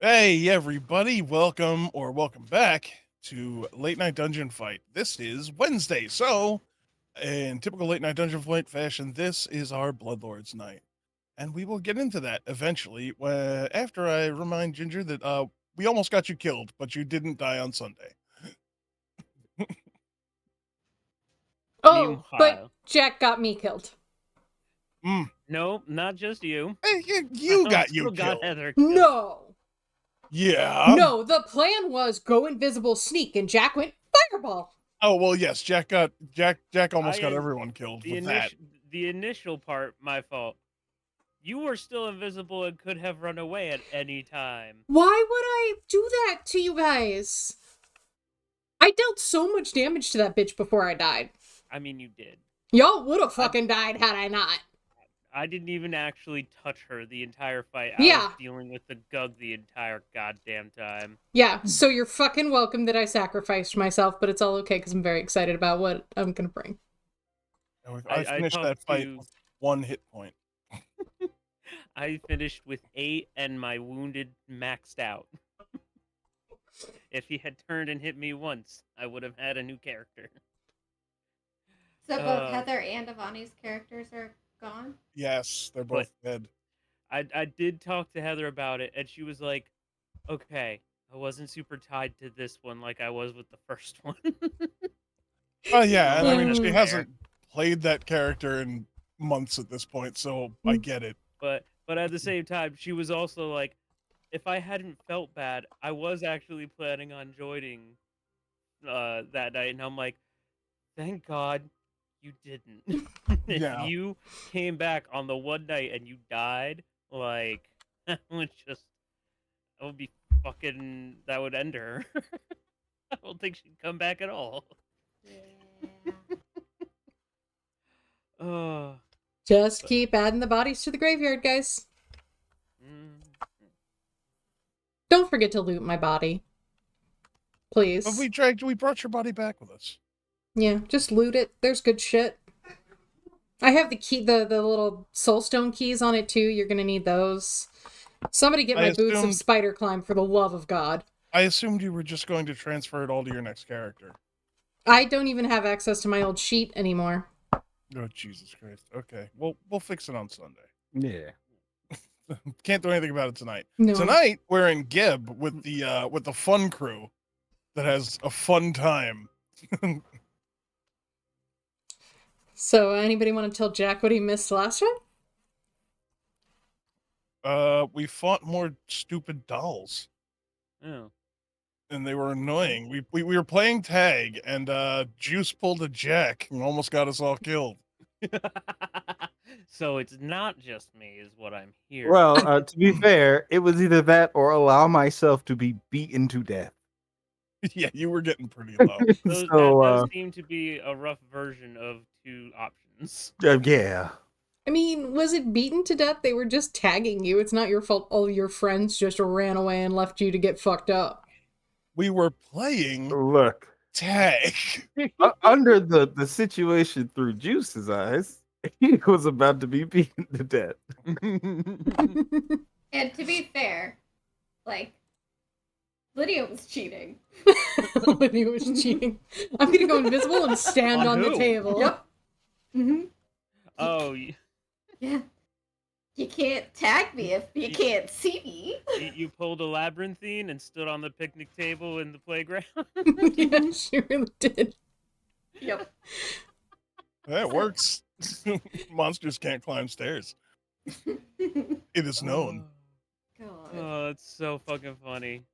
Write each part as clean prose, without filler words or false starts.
Hey everybody, welcome back to Late Night Dungeon Fight. This is Wednesday, so in typical Late Night Dungeon Fight fashion, this is our Bloodlords night. And we will get into that eventually after I remind Ginger that we almost got you killed, but you didn't die on Sunday. Oh, but Meanwhile, Jack got me killed. no, not just you. Hey, you got Also you got killed. Heather killed. No. Yeah. No, the plan was go invisible sneak, and Jack went fireball. Oh well, yes. Jack almost got I- everyone killed The with that. the initial part, my fault. You were still invisible and could have run away at any time. Why would I do that to you guys? I dealt so much damage to that bitch before I died. I mean, you did. Y'all would have fucking died had I not. I didn't even actually touch her the entire fight. Yeah. I was dealing with the Gug the entire goddamn time. Yeah, so you're fucking welcome that I sacrificed myself, but it's all okay because I'm very excited about what I'm gonna bring. I finished talked that fight to- with 1 hit point. I finished with 8 and my wounded maxed out. If he had turned and hit me once, I would have had a new character. So both Heather and Avani's characters are gone? Yes, they're both dead. I did talk to Heather about it, and she was like, okay, I wasn't super tied to this one like I was with the first one. Oh yeah, and I mean, she Fair. hasn't played that character in months at this point, so I get it. But at the same time, she was also like, if I hadn't felt bad, I was actually planning on joining that night, and I'm like, thank God you didn't. If Yeah. you came back on the one night and you died, like, that would be fucking, that would end her. I don't think she'd come back at all. Yeah. Oh. Just keep adding the bodies to the graveyard, guys. Don't forget to loot my body. Please. But we brought your body back with us. Yeah, just loot it. There's good shit. I have the key, the little soulstone keys on it too. You're gonna need those. Somebody get my boots of spider climb for the love of God. I assumed you were just going to transfer it all to your next character. I don't even have access to my old sheet anymore. Oh Jesus Christ! Okay, well we'll fix it on Sunday. Yeah. Can't do anything about it tonight. No. Tonight we're in Gib with the fun crew that has a fun time. So, anybody want to tell Jack what he missed last time? We fought more stupid dolls. Oh. And they were annoying. We were playing tag, and Juice pulled a Jack and almost got us all killed. So it's not just me, is what I'm hearing. Well, to be fair, it was either that or allow myself to be beaten to death. Yeah, you were getting pretty low. That does seem to be a rough version of 2 options. Yeah. I mean, was it beaten to death? They were just tagging you. It's not your fault all your friends just ran away and left you to get fucked up. We were playing tag. Under the situation through Juice's eyes, he was about to be beaten to death. And to be fair, like, Lydia was cheating. Lydia was cheating. I'm gonna go invisible and stand on the table. Yep. Mm-hmm. Oh, yeah. You can't tag me if you can't see me. You pulled a labyrinthine and stood on the picnic table in the playground? Yeah, she really did. Yep. That works. Monsters can't climb stairs. It is known. God. Oh, that's so fucking funny.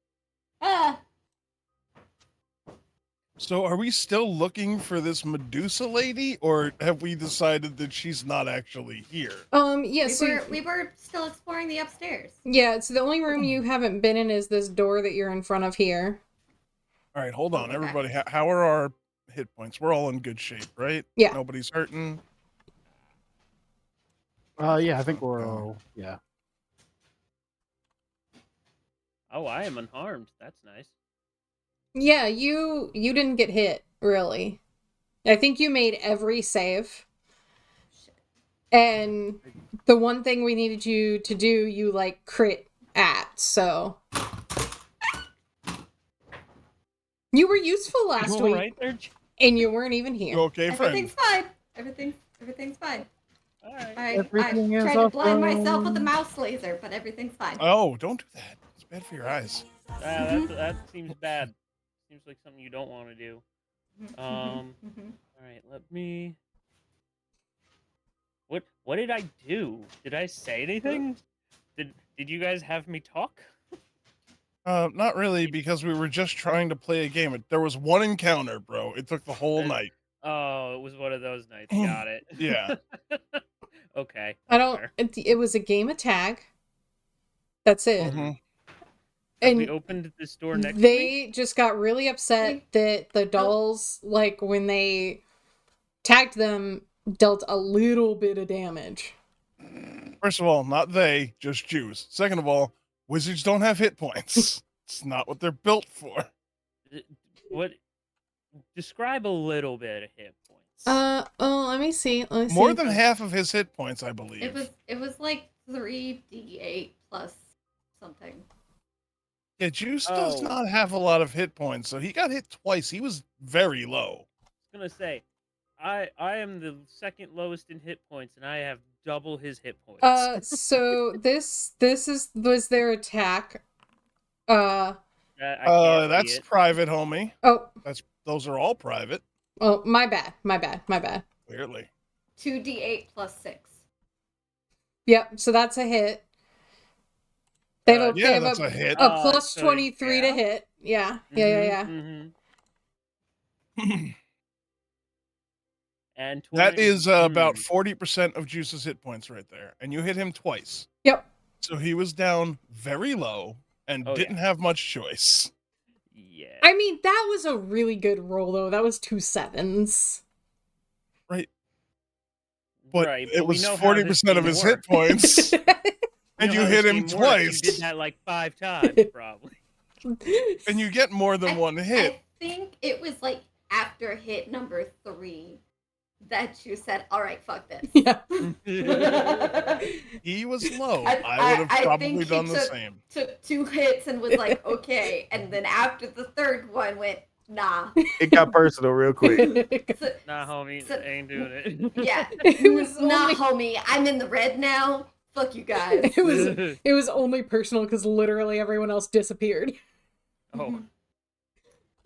So are we still looking for this Medusa lady, or have we decided that she's not actually here? Yeah, we were still exploring the upstairs. Yeah, so the only room you haven't been in is this door that you're in front of here. All right, hold on, everybody. How are our hit points? We're all in good shape, right? Yeah. Nobody's hurting. Yeah, I think we're yeah. Oh, I am unharmed. That's nice. Yeah, you didn't get hit, really. I think you made every save. And the one thing we needed you to do, you, like, crit at, so... You were useful last You all week, right there? and you weren't even here. You okay, friend? Everything's fine. Everything's fine. All right. I Everything is tried to blind myself with a awesome. mouse laser, but everything's fine. Oh, don't do that. It's bad for your eyes. That seems bad. Seems like something you don't want to do. All right, let me. What did I do? Did I say anything? Did you guys have me talk? Not really, because we were just trying to play a game. There was one encounter, bro. It took the whole night. Oh, it was one of those nights. Got it. Yeah. Okay. I don't. fair. It was a game of tag. That's it. Mhm. Have And we opened this door next to me? they just got really upset that the dolls, like when they tagged them, dealt a little bit of damage. First of all, not they, just Jews. Second of all, wizards don't have hit points. It's not what they're built for. What? Describe a little bit of hit points. Oh, let me see. More than half of his hit points, I believe. It was like 3d8 plus something. Yeah, Juice does not have a lot of hit points, so he got hit twice. He was very low. I was gonna say, I am the second lowest in hit points, and I have double his hit points. So this was their attack. I can't see That's it. private, homie. Oh, Those are all private. oh, my bad. Clearly. 2d8 plus 6. Yep. So that's a hit. They have that's a hit. a plus so, 23 to yeah. hit. Yeah. Mhm. And 20, That is about 40% of Juice's hit points right there. And you hit him twice. Yep. So he was down very low and didn't have much choice. Yeah. I mean, that was a really good roll, though. That was 2 7s. Right. But right, it was we know how this 40% of game his works. hit points. And you hit him twice. You did that like 5 times, probably. And you get more than one hit. I think it was like after hit number 3 that you said, "All right, fuck this." Yeah. He was low. I would have probably done the same. Took 2 hits and was like, "Okay," and then after the third one went, "Nah." It got personal real quick. Nah, homie, ain't doing it. Yeah, It was nah, homie. I'm in the red now. Fuck you guys. It was only personal because literally everyone else disappeared. Oh.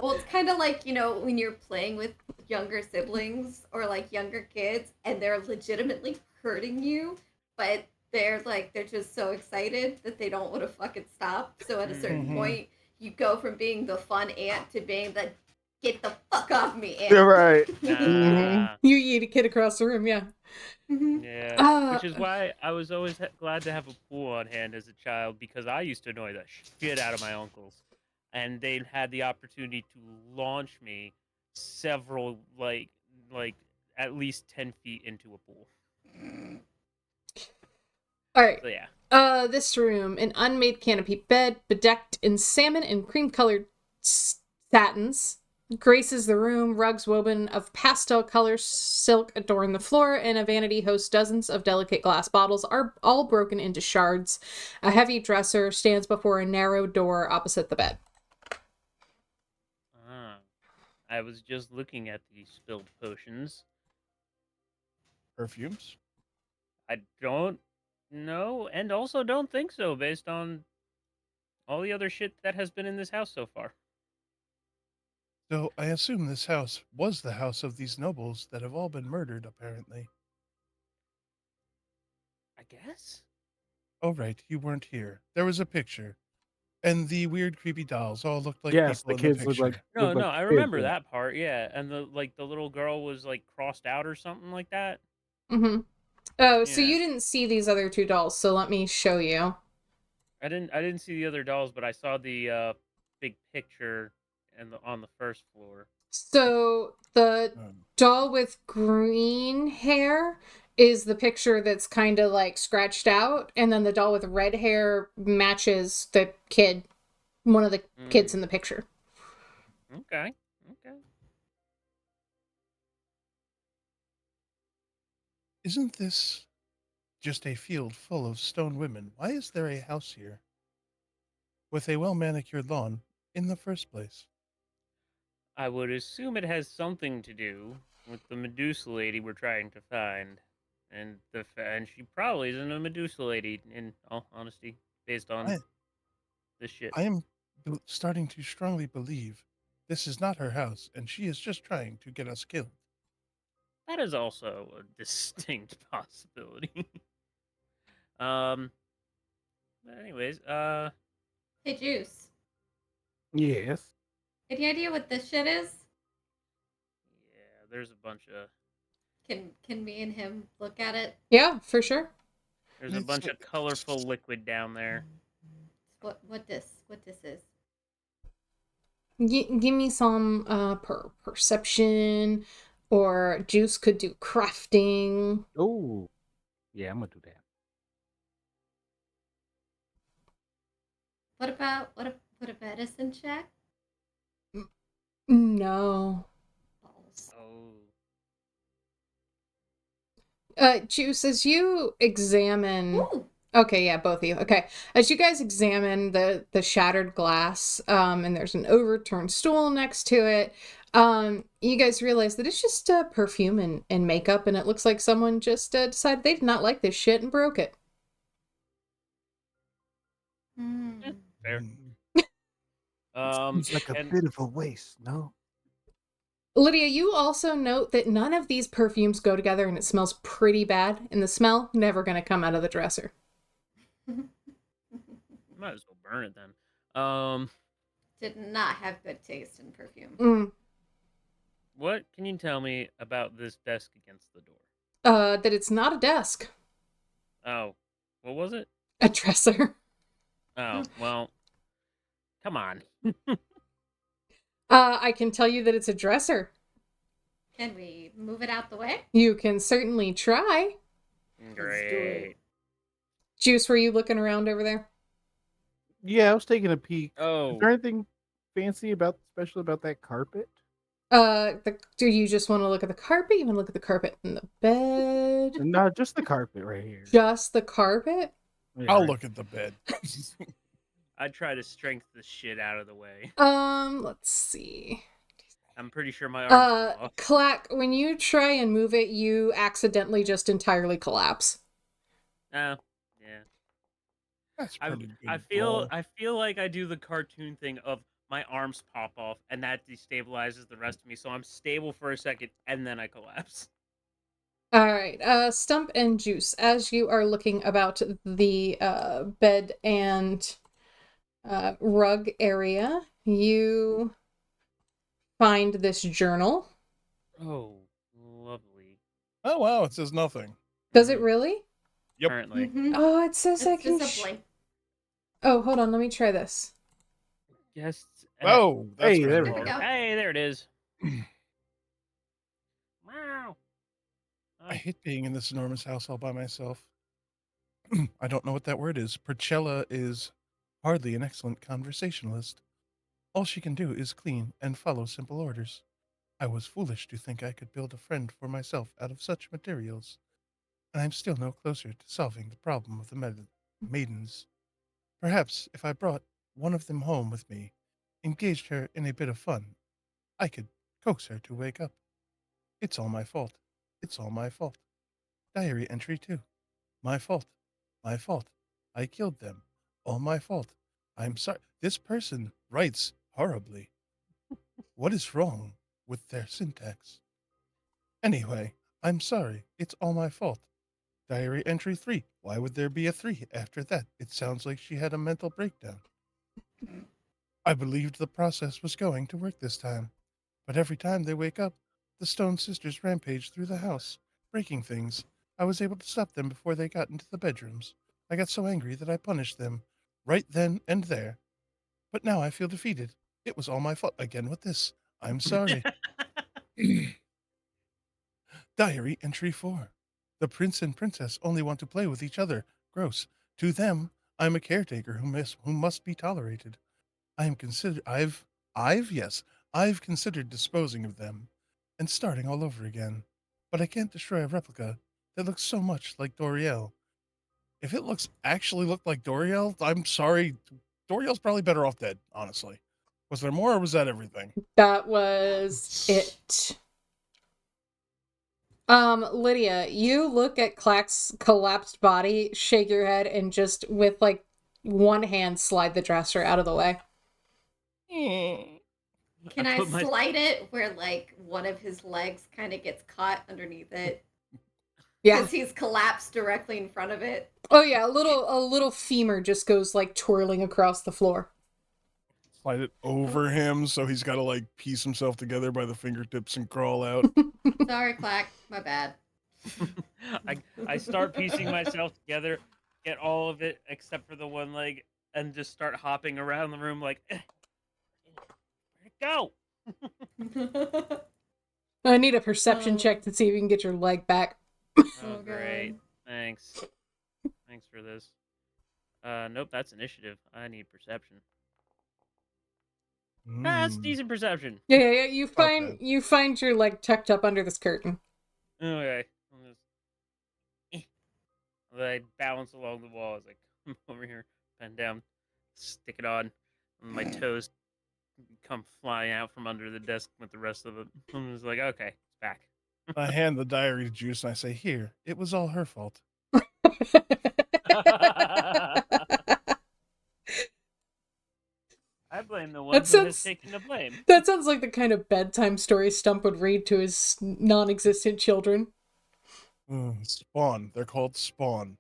Well, it's kind of like, when you're playing with younger siblings or like younger kids and they're legitimately hurting you, but they're just so excited that they don't want to fucking stop. So at a certain point, you go from being the fun aunt to being the get the fuck off me aunt. You're right. Nah. You eat a kid across the room, yeah. Yeah. Which is why I was always glad to have a pool on hand as a child, because I used to annoy the shit out of my uncles. And they had the opportunity to launch me several, like at least 10 feet into a pool. All right. So yeah. This room, an unmade canopy bed bedecked in salmon and cream-colored satins, graces the room. Rugs woven of pastel color silk adorn the floor, and a vanity hosts dozens of delicate glass bottles, are all broken into shards. A heavy dresser stands before a narrow door opposite the bed. I was just looking at these spilled potions. Perfumes? I don't know, and also don't think so, based on all the other shit that has been in this house so far. So I assume this house was the house of these nobles that have all been murdered, apparently. I guess? Oh, right, you weren't here. There was a picture. And the weird, creepy dolls all looked like Yes, people the in the kids look picture. like. No, I remember that part, yeah. And the little girl was like crossed out or something like that. Mm-hmm. Oh, so Yeah. you didn't see these other 2 dolls, so let me show you. I didn't see the other dolls, but I saw the big picture on the first floor. So the doll with green hair is the picture that's kind of like scratched out, and then the doll with red hair matches the kid, one of the kids in the picture. Okay. Isn't this just a field full of stone women? Why is there a house here with a well-manicured lawn in the first place? I would assume it has something to do with the Medusa lady we're trying to find, and and she probably isn't a Medusa lady. In all honesty, based on I, this shit. I am starting to strongly believe this is not her house, and she is just trying to get us killed. That is also a distinct possibility. um. But anyways, Hey, Juice. Yes. Any idea what this shit is? yeah, there's a bunch of Can me and him look at it? Yeah, for sure. there's a It's bunch of colorful liquid down there. What this is? Give me some perception, or Juice could do crafting. Oh, yeah, I'm gonna do that. What about what a medicine check? No. Balls. Oh, Juice, as you examine. Ooh. Okay, yeah, both of you. Okay. As you guys examine the shattered glass, and there's an overturned stool next to it, you guys realize that it's just perfume and makeup, and it looks like someone just decided they did not like this shit and broke it. Hmm. fair. Seems like a And bit of a waste, no? Lydia, you also note that none of these perfumes go together, and it smells pretty bad, and the smell never going to come out of the dresser. might as well burn it then. Did not have good taste in perfume. What can you tell me about this desk against the door? That it's not a desk, Oh, what was it? a dresser. Oh, well, come on. I can tell you that it's a dresser. Can we move it out the way? You can certainly try. Great. Juice, were you looking around over there? Yeah, I was taking a peek. Oh, Is there anything fancy special about that carpet? Do you just want to look at the carpet? You want to look at the carpet in the bed? No, just the carpet right here. Just the carpet? Yeah, I'll right. look at the bed. I'd try to strength the shit out of the way. Let's see. I'm pretty sure my arms fall off. Clack, when you try and move it, you accidentally just entirely collapse. Oh, yeah. That's pretty good. I feel like I do the cartoon thing of my arms pop off and that destabilizes the rest of me, so I'm stable for a second and then I collapse. Alright, Stump and Juice, as you are looking about the bed and rug area, you find this journal. Oh, lovely. Oh wow, it says nothing. Does it really? Yep. Currently. Mhm. Oh, it says I It's can. just a blank. Oh, hold on, let me try this. Guests. Oh, that's Hey, kind there of we There we hard. go. Hey, there it is. Wow. I hate being in this enormous house all by myself. I don't know what that word is. Perchella is hardly an excellent conversationalist. All she can do is clean and follow simple orders. I was foolish to think I could build a friend for myself out of such materials, and I'm still no closer to solving the problem of the maidens. Perhaps if I brought one of them home with me, engaged her in a bit of fun, I could coax her to wake up. It's all my fault. It's all my fault. Diary entry 2. My fault. My fault. I killed them. All my fault. I'm sorry. This person writes horribly. What is wrong with their syntax? Anyway, I'm sorry. It's all my fault. Diary entry 3. Why would there be a 3 after that? It sounds like she had a mental breakdown. I believed the process was going to work this time, but every time they wake up, the Stone Sisters rampage through the house, breaking things. I was able to stop them before they got into the bedrooms. I got so angry that I punished them right then and there. But now I feel defeated. It was all my fault again with this. I'm sorry. Diary entry 4. The prince and princess only want to play with each other. Gross. To them, I'm a caretaker who must be tolerated. I am considered I've considered disposing of them and starting all over again. But I can't destroy a replica that looks so much like Doriel. If it actually looked like Doriel, I'm sorry. Doriel's probably better off dead, honestly. Was there more, or was that everything? That was it. Lydia, you look at Clack's collapsed body, shake your head, and just with like one hand slide the dresser out of the way. Can I slide it where like one of his legs kind of gets caught underneath it? Yeah. Because he's collapsed directly in front of it. Oh yeah, a little femur just goes like twirling across the floor. Slide it over him, so he's got to like piece himself together by the fingertips and crawl out. Sorry, Clack. My bad. I start piecing myself together, get all of it except for the one leg, and just start hopping around the room like, where'd it go? I need a perception check to see if you can get your leg back. Oh, great. Thanks. Thanks for this. Nope, that's initiative. I need perception. That's decent perception. Yeah. You find your leg tucked up under this curtain. Okay. I balance along the wall as I come over here, bend down, stick it on, and my toes come flying out from under the desk with the rest of it. I'm just like, okay, it's back. I hand the diary to Juice and I say, "Here, it was all her fault." I blame the one who has taken the blame. That sounds like the kind of bedtime story Stump would read to his non-existent children. Spawn. They're called Spawn.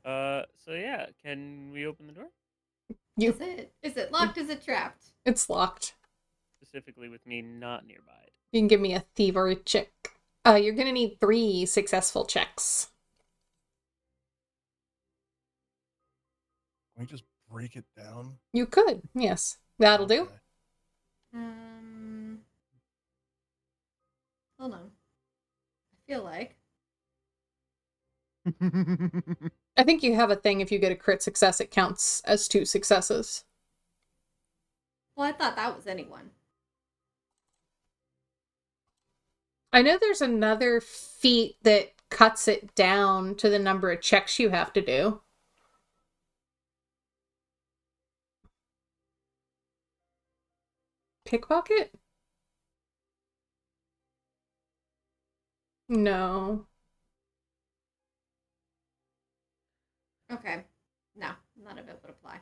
So yeah, can we open the door? Is it locked? Is it trapped? It's locked. Specifically with me not nearby. You can give me a thievery check. You're gonna need 3 successful checks. Can we just break it down? You could, yes. That'll do. Hold on. I feel like. I think you have a thing if you get a crit success, it counts as 2 successes. Well, I thought that was anyone. I know there's another feat that cuts it down to the number of checks you have to do. Pickpocket? No. Okay. No, none of it would apply.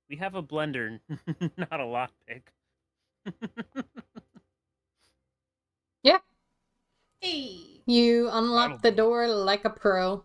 We have a blender, not a lockpick. Yeah. Hey. You unlock the door like a pro.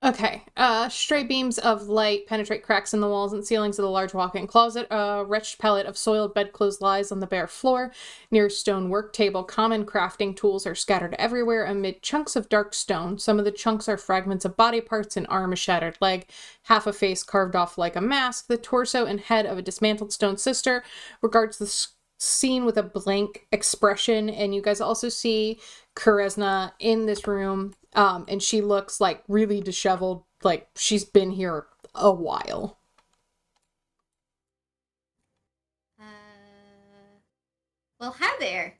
Okay. Stray beams of light penetrate cracks in the walls and ceilings of the large walk-in closet. A wretched pallet of soiled bedclothes lies on the bare floor. Near a stone work table, common crafting tools are scattered everywhere amid chunks of dark stone. Some of the chunks are fragments of body parts, an arm, a shattered leg, half a face carved off like a mask. The torso and head of a dismantled stone sister regards the scene with a blank expression, and you guys also see Kerinza in this room, and she looks like really disheveled, like she's been here a while. Well, hi there.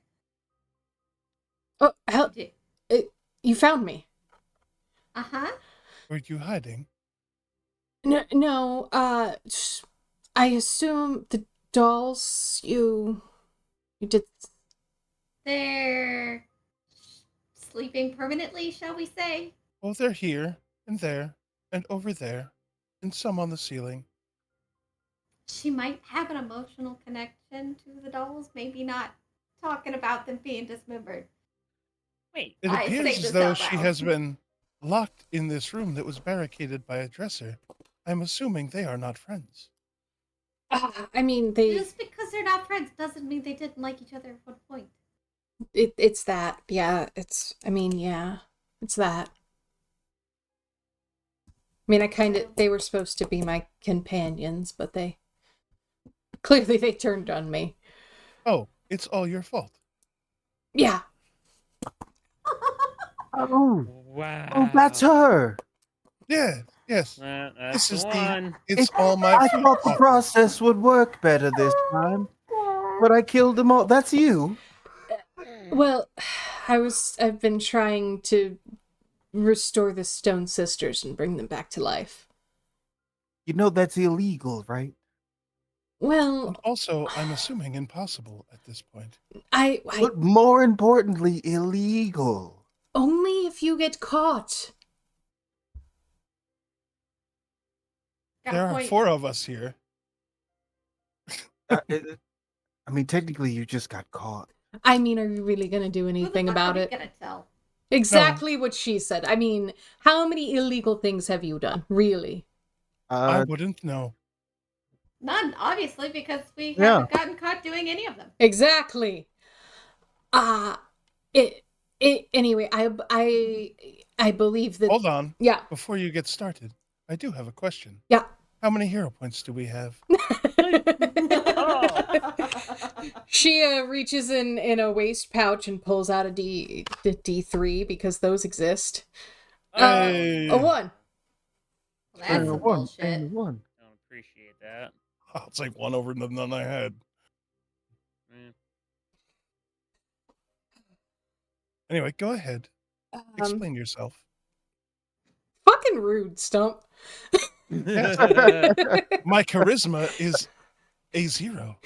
Oh, hell, you found me. Uh-huh. Were you hiding? No, I assume the dolls you did. They're sleeping permanently, shall we say? Well, they're here, and there, and over there, and some on the ceiling. She might have an emotional connection to the dolls, maybe not talking about them being dismembered. Wait. It appears as though she has been locked in this room that was barricaded by a dresser. I'm assuming they are not friends. I mean, just because they're not friends doesn't mean they didn't like each other at one point. It's that. Yeah, it's that. I mean, they were supposed to be my companions, but they turned on me. Oh, it's all your fault. Yeah. Oh, wow. Oh, that's her. Yeah, yes. That's the one. It's all my I fault. thought the process would work better this time. But I killed them all. That's you. Well, I've been trying to restore the Stone Sisters and bring them back to life. You know that's illegal, right? Well, And also, I'm assuming impossible at this point. I But more importantly, illegal. only if you get caught. Got a There are point. 4 of us here. I mean, technically, you just got caught. I mean, are you really gonna do anything Who the fuck about are we it? gonna tell? Exactly what she said. I mean, how many illegal things have you done? Really? I wouldn't know. None, obviously, because we Yeah. haven't gotten caught doing any of them. Exactly. Anyway, I believe that. Hold on. Yeah. Before you get started, I do have a question. Yeah. How many hero points do we have? She reaches in a waist pouch and pulls out a D3 because those exist. Hey. A 1. Well, that's some bullshit. One. I don't appreciate that. I'll take 1 over the none I had. Mm. Anyway, go ahead. Explain yourself. Fucking rude, Stump. My charisma is a 0.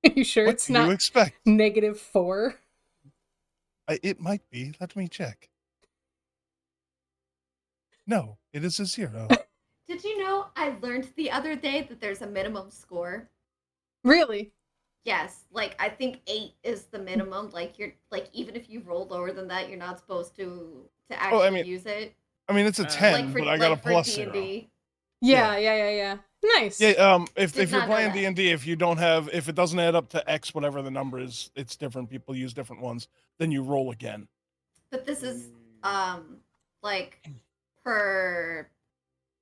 Are you sure What it's do not you expect? -4? It might be. Let me check. No, it is a 0. Did you know I learned the other day that there's a minimum score? Really? Yes, like I think 8 is the minimum. Like you're like even if you roll lower than that, you're not supposed to actually use it. I mean, it's a 10, Like for but I got a like for plus D&D. 0. Yeah. Nice. Yeah, if Did you're not know playing that. D&D, if it doesn't add up to X, whatever the number is, it's different. People use different ones. Then you roll again. But this is like per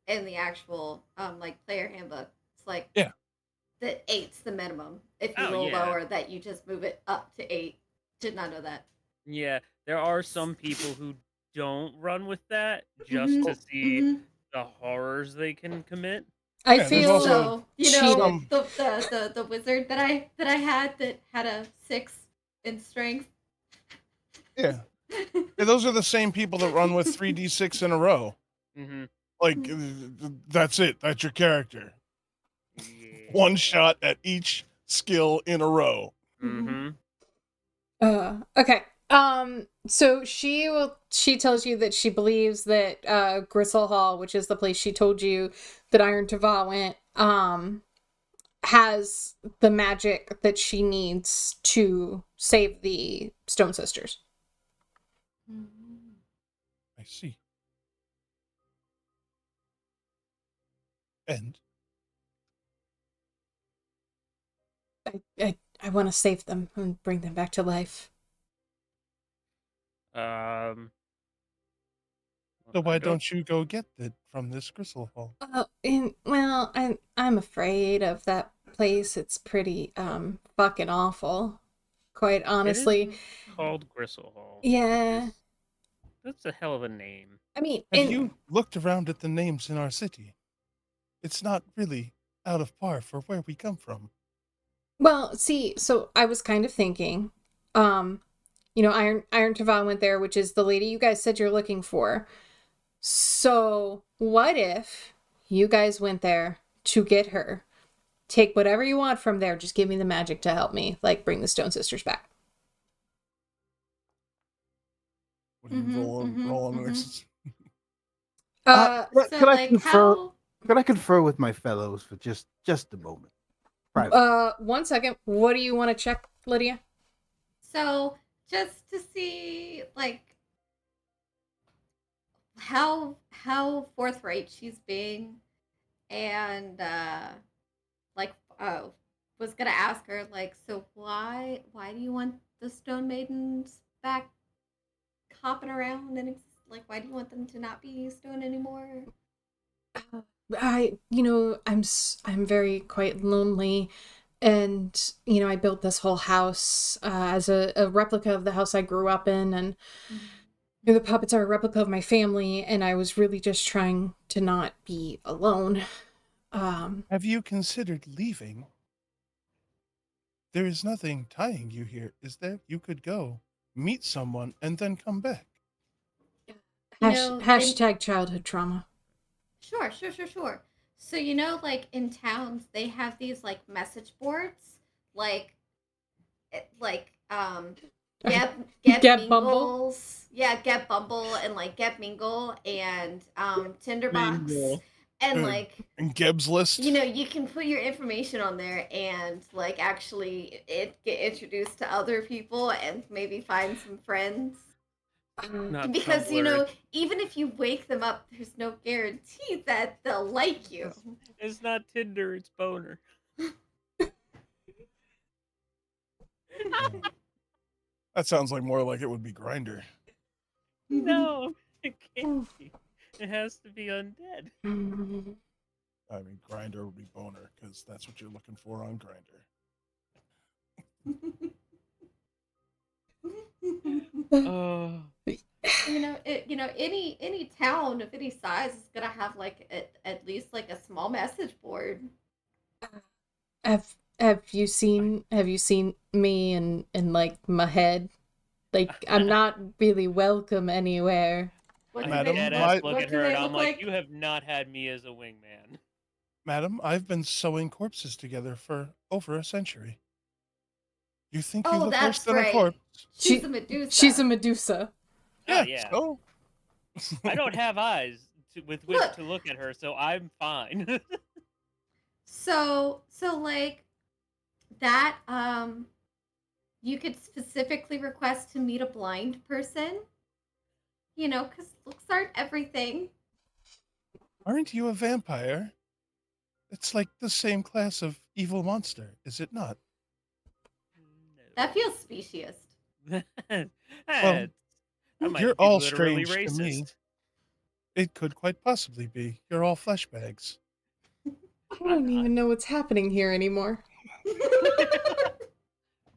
in the actual like player handbook. It's like Yeah. that 8's the minimum. If you Oh, roll yeah. lower, that you just move it up to 8. Did not know that. Yeah, there are some people who don't run with that just to see the horrors they can commit. I Yeah, there's feel also So you know some- the wizard that I had that had a 6 in strength. Yeah. Yeah, those are the same people that run with 3d6 in a row. Mm-hmm. Like, that's it. That's your character. Yeah. 1 shot at each skill in a row. Mm-hmm. Okay. So she tells you that she believes that Gristlehall, which is the place she told you that Iron Tivah went, has the magic that she needs to save the Stone Sisters. I see. And I want to save them and bring them back to life. so why don't you go get it from this Gristlehall? I'm afraid of that place. It's pretty fucking awful. Quite honestly. It is called Gristlehall. Yeah. That's a hell of a name. I mean, Have you looked around at the names in our city? It's not really out of par for where we come from. well, see, so I was kind of thinking, Iron Tivah went there, which is the lady you guys said you're looking for. So what if you guys went there to get her? Take whatever you want from there. Just give me the magic to help me, like bring the Stone Sisters back. What are you rolling next? Could I confer with my fellows for just a moment? Private. 1 second. What do you want to check, Lydia? So just to see like how forthright she's being, and was gonna ask her like, so why do you want the Stone Maidens back hopping around and like why do you want them to not be stone anymore? I'm very quite lonely, and I built this whole house as a replica of the house I grew up in, and the puppets are a replica of my family, and I was really just trying to not be alone. Have you considered leaving? There is nothing tying you here, is there? You could go, meet someone, and then come back. You know, Hashtag childhood trauma. Sure. So like in towns, they have these like message boards, like get Bumble. mingles, yeah, get Bumble and like get mingle and Tinderbox, Mingle. and Good. like And Geb's list. you can put your information on there and like actually get introduced to other people and maybe find some friends. Not Because Tumblr. even if you wake them up, there's no guarantee that they'll like you. It's not Tinder, it's Boner. That sounds like more like it would be Grinder. No, it can't be. It has to be undead. I mean, Grinder would be Boner because that's what you're looking for on Grinder. Oh, Any town of any size is gonna have like at least like a small message board. Have you seen me in like my head? Like I'm not really welcome anywhere. What Madam, do they, my- look what at do her they and I'm look like, like? you have not had me as a wingman. Madam, I've been sewing corpses together for over a century. You think you Oh, look worse that's than a right. corpse? She's a Medusa. She's a Medusa. Oh, Yeah, yeah. so? I don't have eyes with which Look. to look at her, so I'm fine. So like that you could specifically request to meet a blind person. Because looks aren't everything. Aren't you a vampire? It's like the same class of evil monster, is it not? That feels speciest. That might you're be all literally strange to me. racist. It could quite possibly be. You're all flesh bags. I don't even know what's happening here anymore.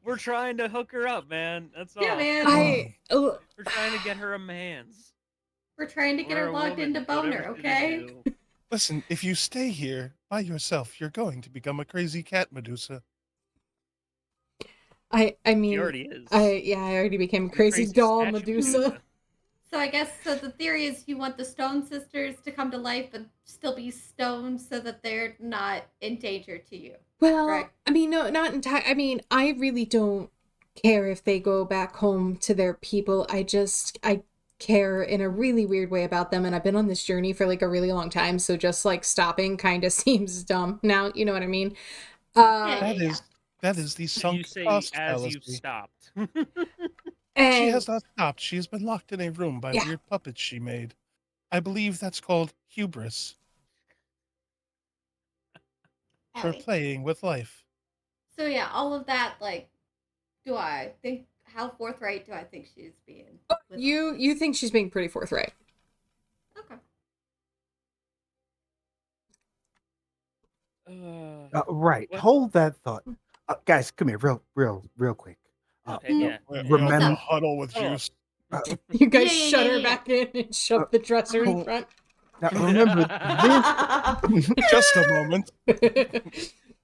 We're trying to hook her up, man. That's all. Yeah, man. We're trying to get her a man's. We're trying to get Or her a logged woman, into Boner, whatever she's okay? into. Listen, if you stay here by yourself, you're going to become a crazy cat Medusa. I mean, She already is. I already became a crazy doll statue Medusa. So I guess the theory is you want the Stone Sisters to come to life but still be stoned so that they're not in danger to you. Well, correct? I mean, no, not entirely. I mean, I really don't care if they go back home to their people. I care in a really weird way about them, and I've been on this journey for like a really long time, so just like stopping kind of seems dumb now. You know what I mean? That is the So sunk you say cost as fallacy. you stopped. And She has not stopped. She has been locked in a room by Yeah. weird puppets she made. I believe that's called hubris for Ellie. playing with life. So yeah, all of that, like, how forthright do I think she's being? with all you think she's being pretty forthright. this? Okay. Right. What? Hold that thought. Guys, come here real quick. Okay, yeah. Remember huddle with Oh. juice. You guys Yeah, shut her yeah. back in and shove the dresser in front. Now remember this. Just a moment.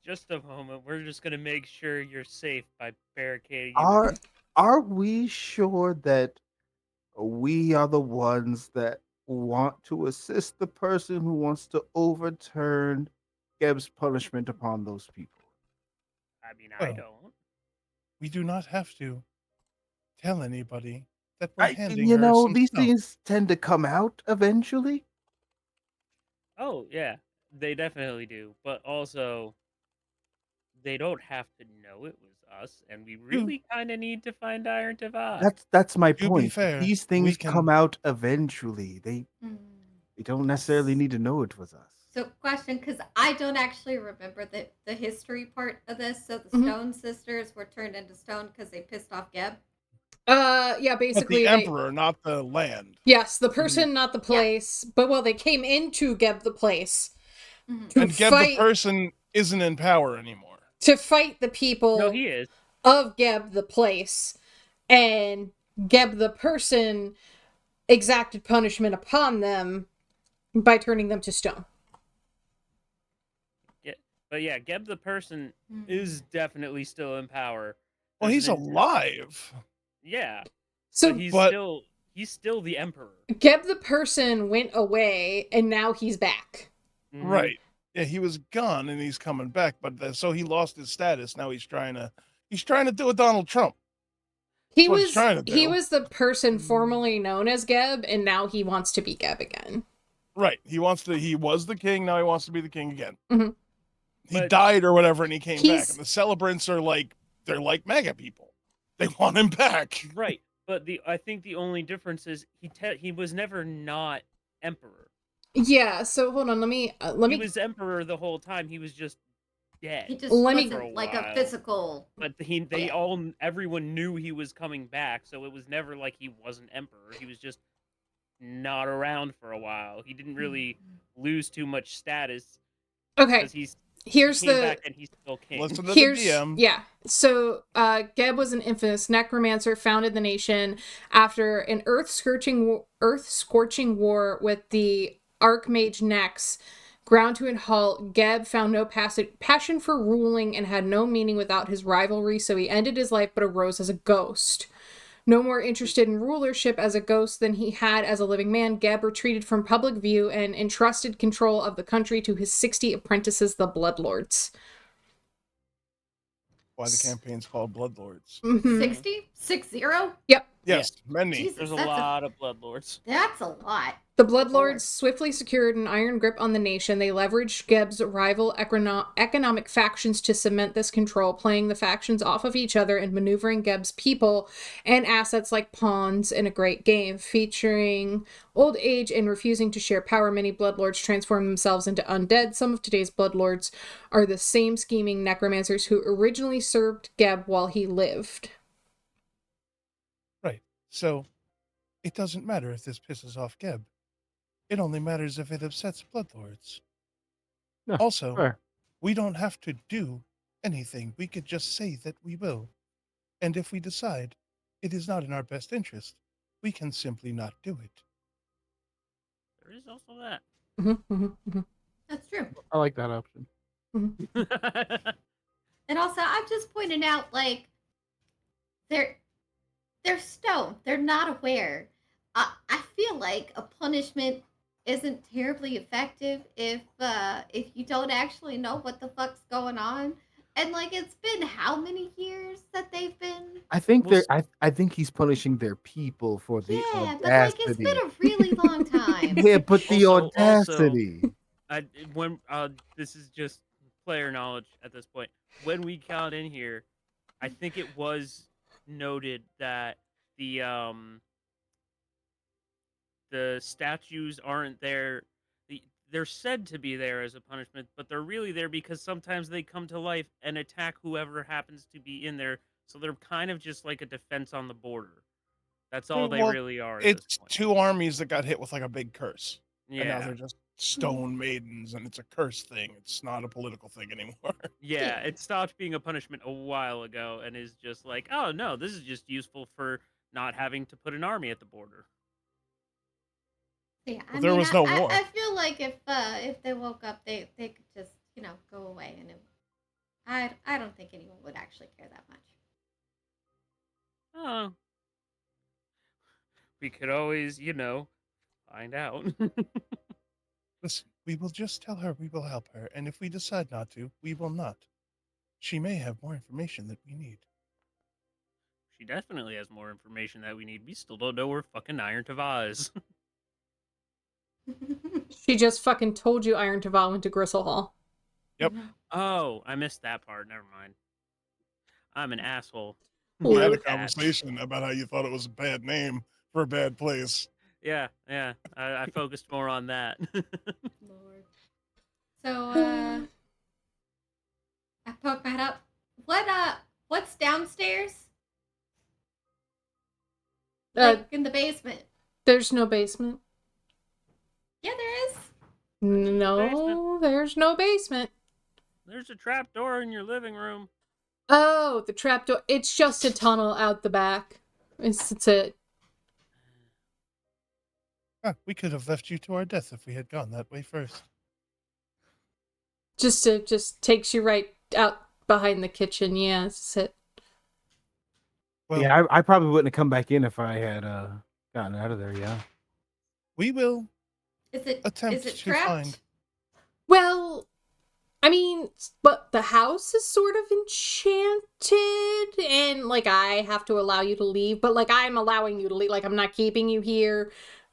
Just a moment. We're just gonna make sure you're safe by barricading you. Are we sure that we are the ones that want to assist the person who wants to overturn Geb's punishment upon those people? I mean, I Well, don't. We do not have to tell anybody that we're handing You her know, some these stuff. things tend to come out eventually. Oh yeah, they definitely do. But also, they don't have to know it was us, and we really kind of need to find Iron Tivah. That's my To be point. fair, These we things can- come out eventually. They don't necessarily need to know it was us. So question, because I don't actually remember the history part of this. So the Mhm. Stone Sisters were turned into stone because they pissed off Geb. Yeah, But basically the emperor, not the land. Yes, the person, not the place. But they came into Geb the place to And Geb the person isn't in power anymore. to fight the people No, he is. of Geb the place, and Geb the person exacted punishment upon them by turning them to stone. But yeah, Geb the person is definitely still in power. Well, There's he's an alive. Yeah, So but he's still the emperor. Geb the person went away, and now he's back. Mhm. Right. Yeah, he was gone and he's coming back, but so he lost his status. Now he's trying to do a Donald Trump. He what he's trying to he do. was the person formerly known as Geb, and now he wants to be Geb again. Right. He was the king, now he wants to be the king again. Mhm. He But- died or whatever and he came back. He's- And the celebrants are they're like MAGA people. They want him back. Right, but I think the only difference is he was never not emperor. Yeah. So hold on. Let me. He was emperor the whole time. He was just dead. He just Let me- wasn't For a like a while. physical. But everyone knew he was coming back, so it was never like he wasn't emperor. He was just not around for a while. He didn't really lose too much status Okay. because he Here's came the. back and he's still king. Listen to Here's the DM. yeah. So Geb was an infamous necromancer, founded the nation after an earth scorching war with the Archmage Nex. Ground to a halt, Geb found no passion for ruling and had no meaning without his rivalry, so he ended his life but arose as a ghost. No more interested in rulership as a ghost than he had as a living man, Geb retreated from public view and entrusted control of the country to his 60 apprentices, the Bloodlords. Why the campaign's called Bloodlords. Mhm. 60? 60? Yep. Yes, many. Jesus, There's a that's lot of bloodlords. That's a lot. The Good lord. Bloodlords swiftly secured an iron grip on the nation. They leveraged Geb's rival economic factions to cement this control, playing the factions off of each other and maneuvering Geb's people and assets like pawns in a great game. Featuring old age and refusing to share power, many Bloodlords transform themselves into undead. Some of today's Bloodlords are the same scheming necromancers who originally served Geb while he lived. Right. So it doesn't matter if this pisses off Geb. It only matters if it upsets Bloodlords. Yeah, Also, Sure. we don't have to do anything. We could just say that we will. And if we decide it is not in our best interest, we can simply not do it. There is also that. That's true. I like that option. And also, I'm just pointing out, like, they're stoned. They're not aware. I feel like a punishment isn't terribly effective if you don't actually know what the fuck's going on. And like, it's been how many years that they've been? I think Well, I think he's punishing their people for the Yeah, but like, it's audacity. been a really long time. Yeah, but the Also- audacity. This is just player knowledge at this point. When we got in here, I think it was noted that the statues aren't there. They're said to be there as a punishment, but they're really there because sometimes they come to life and attack whoever happens to be in there. So they're kind of just like a defense on the border. That's all they Well, really are. At this It's point. two armies that got hit with like a big curse. And now Yeah, they're just stone maidens and it's a curse thing. It's not a political thing anymore. yeah. It stopped being a punishment a while ago and is just like, oh no, this is just useful for not having to put an army at the border. Yeah, But there was no war. I feel like if they woke up, they could just go away, and I don't think anyone would actually care that much. Oh, we could always, find out. Listen, we will just tell her we will help her, and if we decide not to, we will not. She may have more information that we need. She definitely has more information that we need. We still don't know where fucking Iron Tivah is. She just fucking told you Iron Tivah went to Gristlehall. Yep. Oh, I missed that part. Never mind. I'm an asshole. We had a Lord. conversation about how you thought it was a bad name for a bad place. Yeah. I focused more on that. Lord. So I poked my head up. What's downstairs? Like in the basement? There's no basement. Yeah, there is. No, basement. there's no basement. There's a trap door in your living room. Oh, the trapdoor. It's just a tunnel out the back. It's it. We could have left you to our death if we had gone that way first. Just takes you right out behind the kitchen. Yeah, sit. Well, Yeah, I probably wouldn't have come back in if I had gotten out of there. Yeah. we will Is it attempt to trapped? find. Well, I mean, but the house is sort of enchanted, and like I have to allow you to leave, but like I'm allowing you to leave. Like I'm not keeping you here.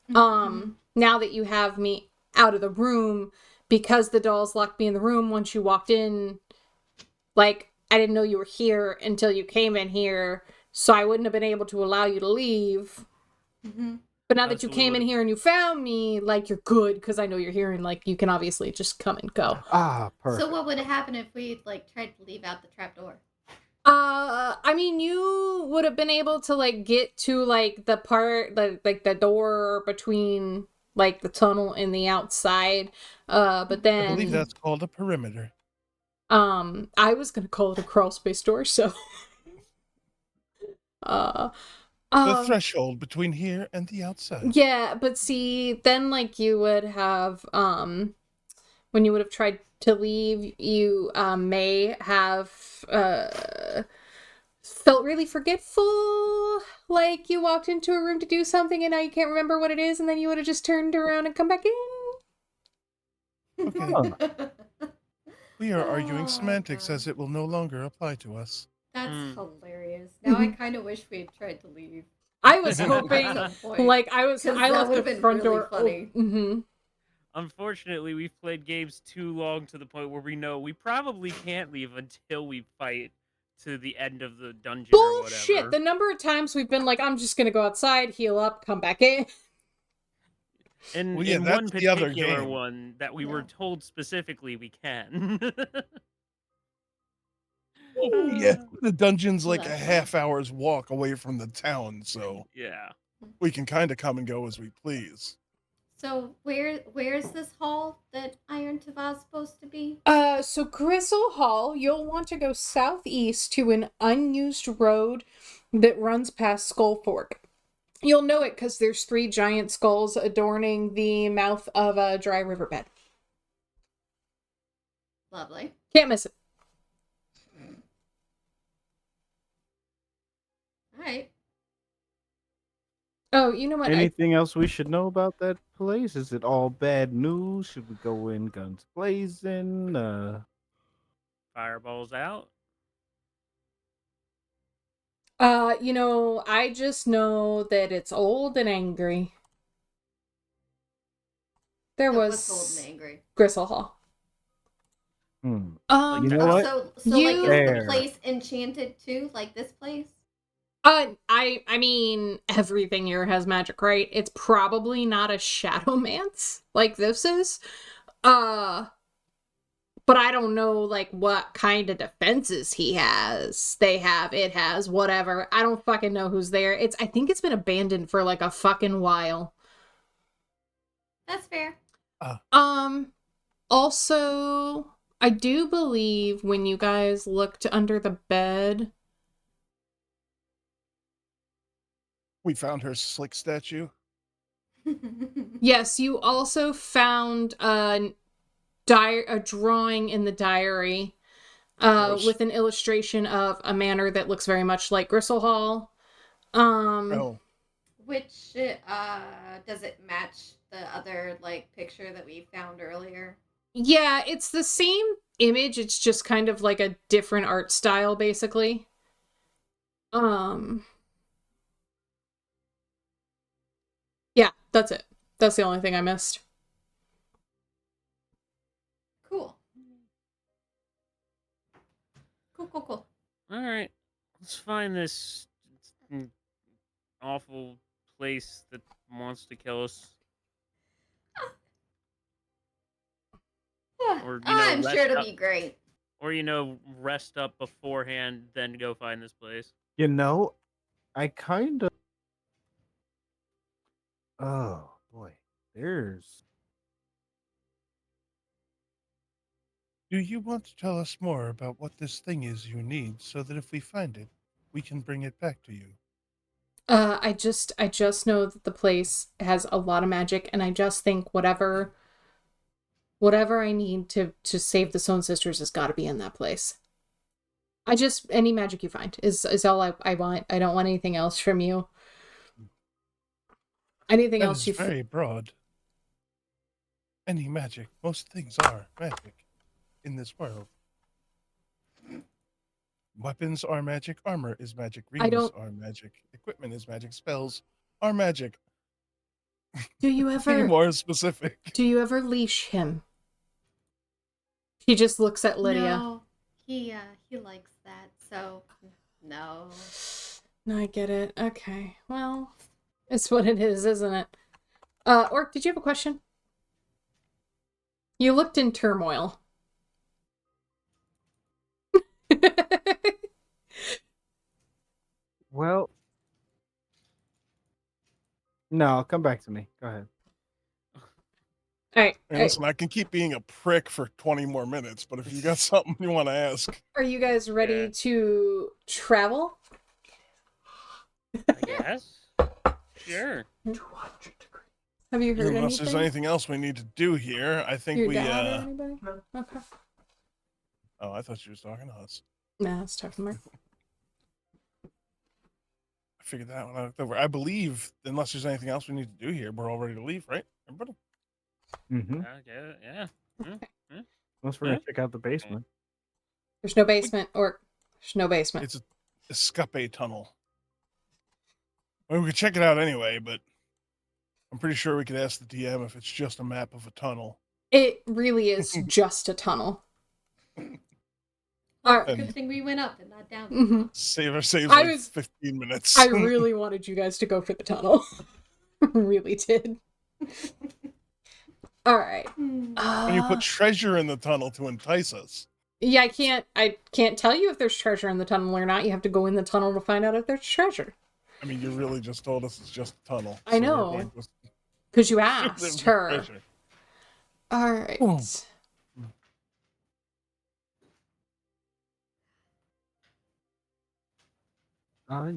Now that you have me out of the room, because the dolls locked me in the room once you walked in, like I didn't know you were here until you came in here, so I wouldn't have been able to allow you to leave. Mm-hmm. But now that you came in here and you found me, like you're good because I know you're here and like you can obviously just come and go. Ah, perfect. So what would happen if we like tried to leave out the trapdoor? I mean, you would have been able to like get to like the part like the door between like the tunnel and the outside. But then I believe that's called a perimeter. I was gonna call it a crawl space door, so The threshold between here and the outside. yeah, but see, then like you would have when you would have tried to leave, you may have felt really forgetful, like you walked into a room to do something and now you can't remember what it is, and then you would have just turned around and come back in. Okay. We are arguing semantics as it will no longer apply to us. That's hilarious. Now I kind of wish we had tried to leave. I was hoping, At some point. like I that left would've the been front really door. funny. Unfortunately, we've played games too long to the point where we know we probably can't leave until we fight to the end of the dungeon or Bullshit! whatever. The number of times we've been like, I'm just gonna go outside, heal up, come back in. In Well, yeah, in that's one the other particular game. one that we were told specifically we can. Yeah, the dungeon's like a That's half hour's walk away from the town, so Yeah. we can kind of come and go as we please. So where's this hall that Iron Tivah is supposed to be? So Gristlehall, you'll want to go southeast to an unused road that runs past Skull Fork. You'll know it because there's 3 giant skulls adorning the mouth of a dry riverbed. Lovely. Can't miss it. All right. Oh, you know what? Anything else we should know about that place? Is it all bad news? Should we go in guns blazing? Fireballs out. I just know that it's old and angry. There was old and angry. Gristlehall. You know what? So You- like is There. the place enchanted too, like this place? I mean, everything here has magic, right? It's probably not a shadowmance like this is. But I don't know, like, what kind of defenses he has. It has, whatever. I don't fucking know who's there. I think it's been abandoned for, like, a fucking while. That's fair. Also, I do believe when you guys looked under the bed... We found her slick statue. Yes, you also found a drawing in the diary with an illustration of a manor that looks very much like Gristlehall. Which does it match the other like picture that we found earlier? Yeah, it's the same image, it's just kind of like a different art style basically. Yeah, that's it. That's the only thing I missed. Cool. Cool. All right, let's find this awful place that wants to kill us. Or I'm rest sure it'll up- be great. Or rest up beforehand, then go find this place. You know, I kind of. Oh boy, there's. Do you want to tell us more about what this thing is you need, so that if we find it, we can bring it back to you? I just know that the place has a lot of magic, and I just think whatever Whatever I need to save the Stone Sisters has got to be in that place. Any magic you find is all I want. I don't want anything else from you. Anything That else is very broad. Any magic. Most things are magic in this world. Weapons are magic. Armor is magic. Rings are magic. Equipment is magic. Spells are magic. Do you Be ever more specific? Do you ever leash him? He just looks at Lydia. No, he likes that. So no. No, I get it. Okay. Well, it's what it is, isn't it? Orc, did you have a question? You looked in turmoil. Well, no, come back to me. Go ahead. All right. Listen, I can keep being a prick for 20 more minutes, but if you got something you want to ask. Are you guys ready to travel? I guess. Sure. Have you heard Unless anything? there's anything else we need to do here, I think Your we dad or anybody? No. Okay. Oh, I thought she was talking to us. Nah, it's talking to Mark. I figured that one out over. I believe, unless there's anything else we need to do here, we're all ready to leave, right? Everybody? Mm-hmm. Yeah. Unless we're gonna check out the basement. There's no basement, Orc. There's no basement. It's a escape tunnel. Well, we could check it out anyway, but I'm pretty sure we could ask the DM if it's just a map of a tunnel. It really is just a tunnel. Well, good thing we went up and not down. Mm-hmm. Saves I like was- 15 minutes. I really wanted you guys to go for the tunnel. Really did. All right. Hmm. And you put treasure in the tunnel to entice us. Yeah, I can't tell you if there's treasure in the tunnel or not. You have to go in the tunnel to find out if there's treasure. I mean, you really just told us it's just a tunnel. I know. we're going to Because you assume asked there's her. treasure. All right. Oh.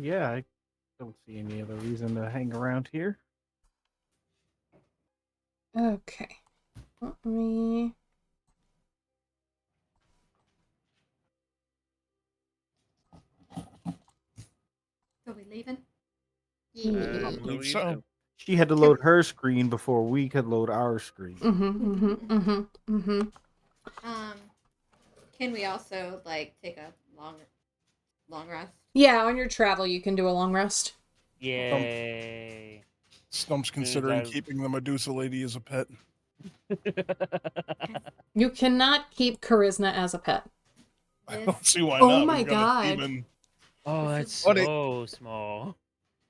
Yeah, I don't see any other reason to hang around here. Okay. Let me... So we leaving? Yeah. I believe so. She had to load her screen before we could load our screen. Can we also take a long rest? Yeah, on your travel, you can do a long rest. Yay. Stump's considering keeping the Medusa lady as a pet. You cannot keep Kerinza as a pet. I don't see why Oh not. my We've got a God. demon. Oh, that's What so small.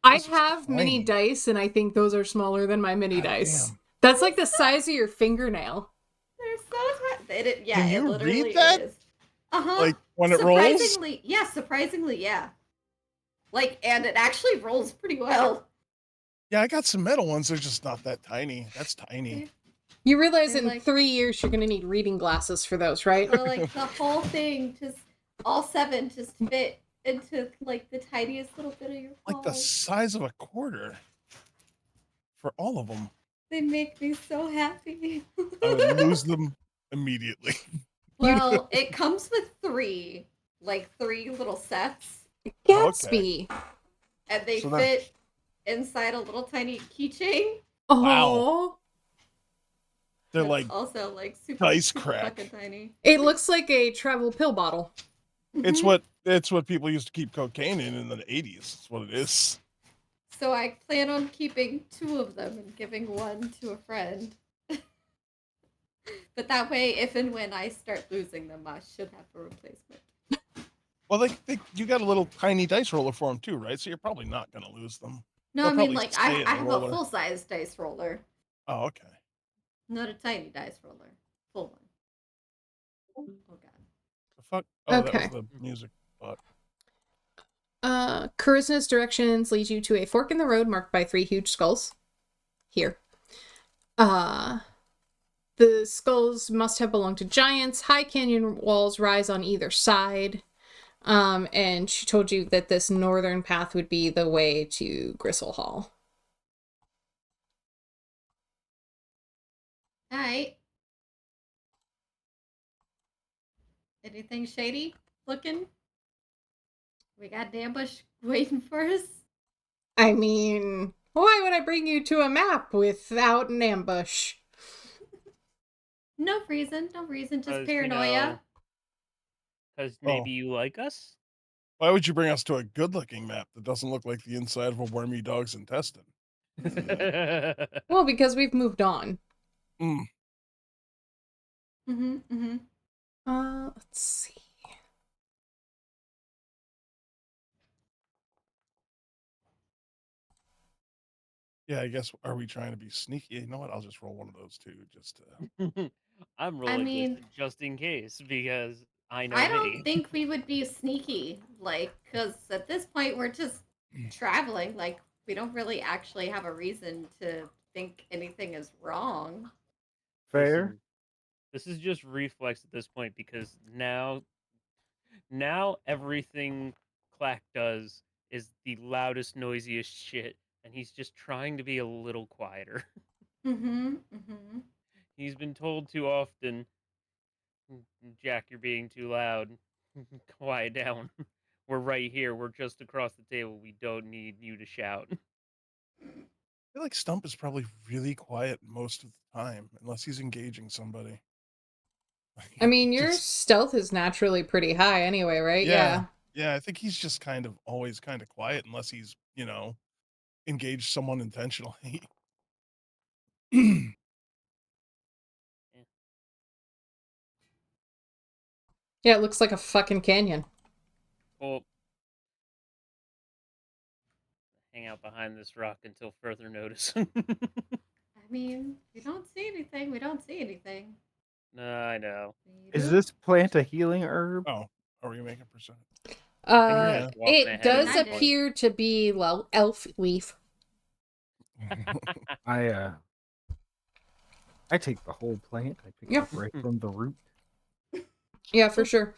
I This is have mini tiny. dice, and I think those are smaller than my mini God dice. damn. That's like the size of your fingernail. They're so tiny. Yeah, Can it you literally read that? is. Uh-huh. Like, when it rolls? Surprisingly, yeah. And it actually rolls pretty well. Yeah, I got some metal ones. They're just not that tiny. That's tiny. You realize They're in like- 3 years you're going to need reading glasses for those, right? So, the whole thing, all 7 just fit into, the tiniest little bit of your palm. Like the size of a quarter. For all of them. They make me so happy. I would lose them immediately. Well, it comes with 3 little sets, Gatsby. and they So fit inside a little tiny keychain. Oh. Wow. They're That's like, also super, dice super crack. fucking tiny. It looks like a travel pill bottle. it's what people used to keep cocaine in the 80s. It's what it is. So I plan on keeping 2 of them and giving 1 to a friend. But that way, if and when I start losing them, I should have a replacement. Well, you got a little tiny dice roller for them too, right? So you're probably not going to lose them. No, They'll I mean, probably I stay in the have a roller. full-size dice roller, Oh, okay. not a tiny dice roller. Full one. Oh, God. The fuck? Oh, Okay. that was the music. Kerinza's directions lead you to a fork in the road marked by 3 huge skulls. Here. The skulls must have belonged to giants. High canyon walls rise on either side. And she told you that this northern path would be the way to Gristlehall. Alright. Anything shady looking? We got an ambush waiting for us? I mean, why would I bring you to a map without an ambush? No reason, just 'Cause, paranoia. Because Oh. maybe you like us? Why would you bring us to a good-looking map that doesn't look like the inside of a wormy dog's intestine? Well, because we've moved on. Mm. Let's see. Yeah, I guess, are we trying to be sneaky? You know what? I'll just roll one of those too, just to... I'm I rolling mean, this just in case, because I know I me. don't think we would be sneaky, like, because at this point we're just traveling. Like, we don't really actually have a reason to think anything is wrong. Fair. This is just reflex at this point, because now everything Clack does is the loudest, noisiest shit, and he's just trying to be a little quieter. He's been told too often, Jack, you're being too loud. Quiet down. We're right here. We're just across the table. We don't need you to shout. I feel like Stump is probably really quiet most of the time, unless he's engaging somebody. I mean, your Just... stealth is naturally pretty high anyway, right? Yeah. Yeah, I think he's just kind of always kind of quiet unless he's, engaged someone intentionally. Yeah, it looks like a fucking canyon. Well, hang out behind this rock until further notice. I mean, we don't see anything. No, I know. Is this plant a healing herb? Oh, are we making percent? I think we're Yeah. just walking It ahead at does this point. appear to be, well, elf leaf. I take the whole plant. I pick Yep. it right from the root. Yeah, for sure.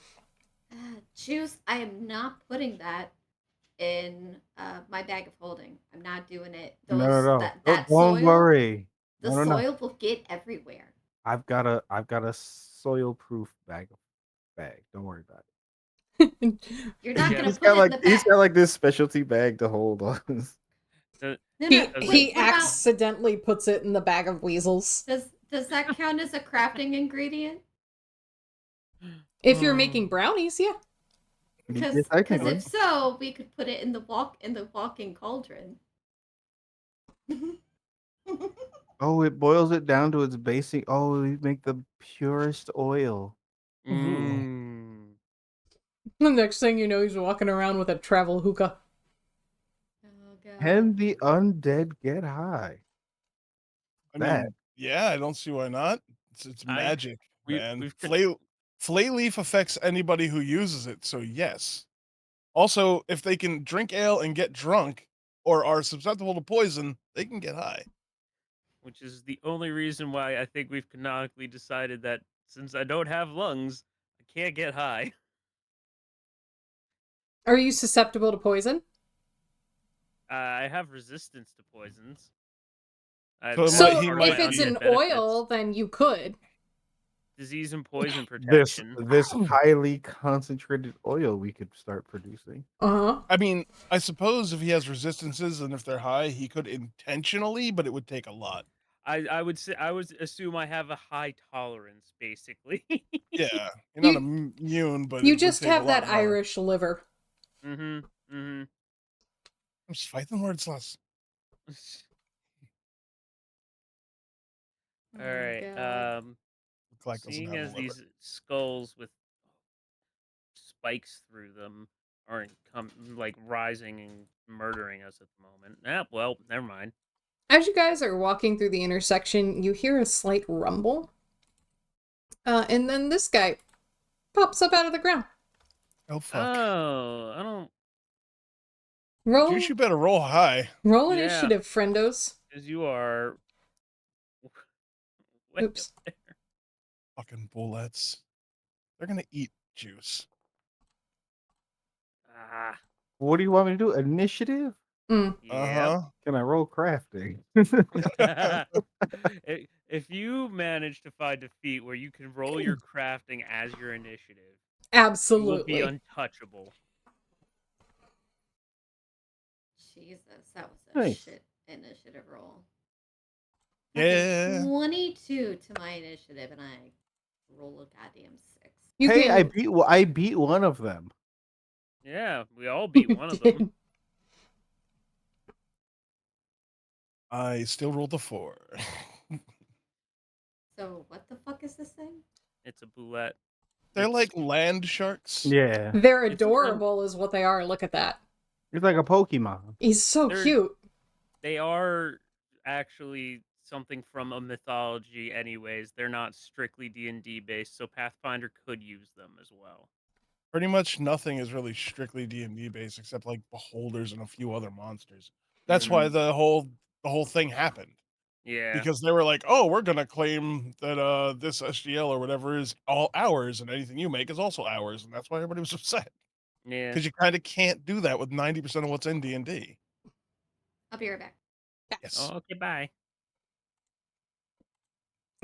Juice, I am not putting that in my bag of holding. I'm not doing it. No. That Don't soil, worry. the No. soil will get everywhere. I've got a soil proof bag. Don't worry about it. You're not Yeah. gonna put it in the He's bag. got like this specialty bag to hold on. No, He what about, accidentally puts it in the bag of weasels. does that count as a crafting ingredient? If you're making brownies, yeah. Because Yes, I can. if so, we could put it in the walking cauldron. Oh, it boils it down to its basic. Oh, we make the purest oil. Mm. The next thing you know, he's walking around with a travel hookah. Oh god. Can the undead get high? I That. mean, yeah, I don't see why not. It's magic, man. we've- Flay leaf affects anybody who uses it, so yes. Also, if they can drink ale and get drunk, or are susceptible to poison, they can get high. Which is the only reason why I think we've canonically decided that since I don't have lungs, I can't get high. Are you susceptible to poison? I have resistance to poisons. So If it's an oil, then you could. Disease and poison protection. This highly concentrated oil we could start producing. Uh-huh. I mean, I suppose if he has resistances and if they're high, he could intentionally, but it would take a lot. I would assume I have a high tolerance, basically. Yeah, you're not immune, but you it just would take have a that lot more. Irish liver. I'm just fighting words less. All right. Clark doesn't Seeing have a as liver. these skulls with spikes through them aren't rising and murdering us at the moment. Well, never mind. As you guys are walking through the intersection, you hear a slight rumble. And then this guy pops up out of the ground. Oh, fuck. Oh, I don't... Roll. You better roll high. Roll initiative, friendos. Because you are... Oops. Fucking bullets. They're gonna eat Juice. What do you want me to do? Initiative? Uh-huh. Can I roll crafting? If you manage to find a feat where you can roll your crafting as your initiative, You will be Absolutely. untouchable. Jesus, that was a Nice. shit initiative roll. Yeah. 22 to my initiative, and I roll a goddamn 6. You Hey, can... I beat one of them. Yeah, we all beat one of them. I still rolled a 4. So what the fuck is this thing? It's a boulette. They're It's- like land sharks. Yeah, They're It's an un- adorable is what they are. Look at that. it's like a Pokemon. He's so They're- cute. They are actually something from a mythology anyways. They're not strictly D&D based, so Pathfinder could use them as well. Pretty much nothing is really strictly D&D based except like beholders and a few other monsters. That's why the whole thing happened. Yeah. Because they were like, "Oh, we're going to claim that this SGL or whatever is all ours and anything you make is also ours." And that's why everybody was upset. Yeah. Cuz you kind of can't do that with 90% of what's in D&D. I'll be right back. Yes. Oh, okay, bye.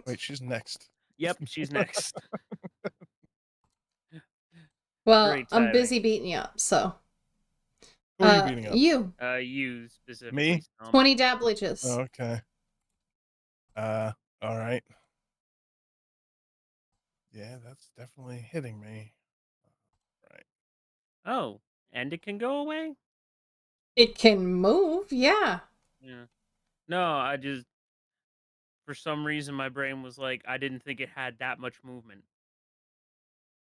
Wait, she's next. Yep, she's next. Well, Great I'm timing. busy beating you up, so. Who are you beating up? You. You specifically. Me? Stump. 20 dablages. Oh, okay. All right. Yeah, that's definitely hitting me. Right. Oh, and it can go away? It can move, yeah. Yeah. No, I just, for some reason, my brain was like, I didn't think it had that much movement.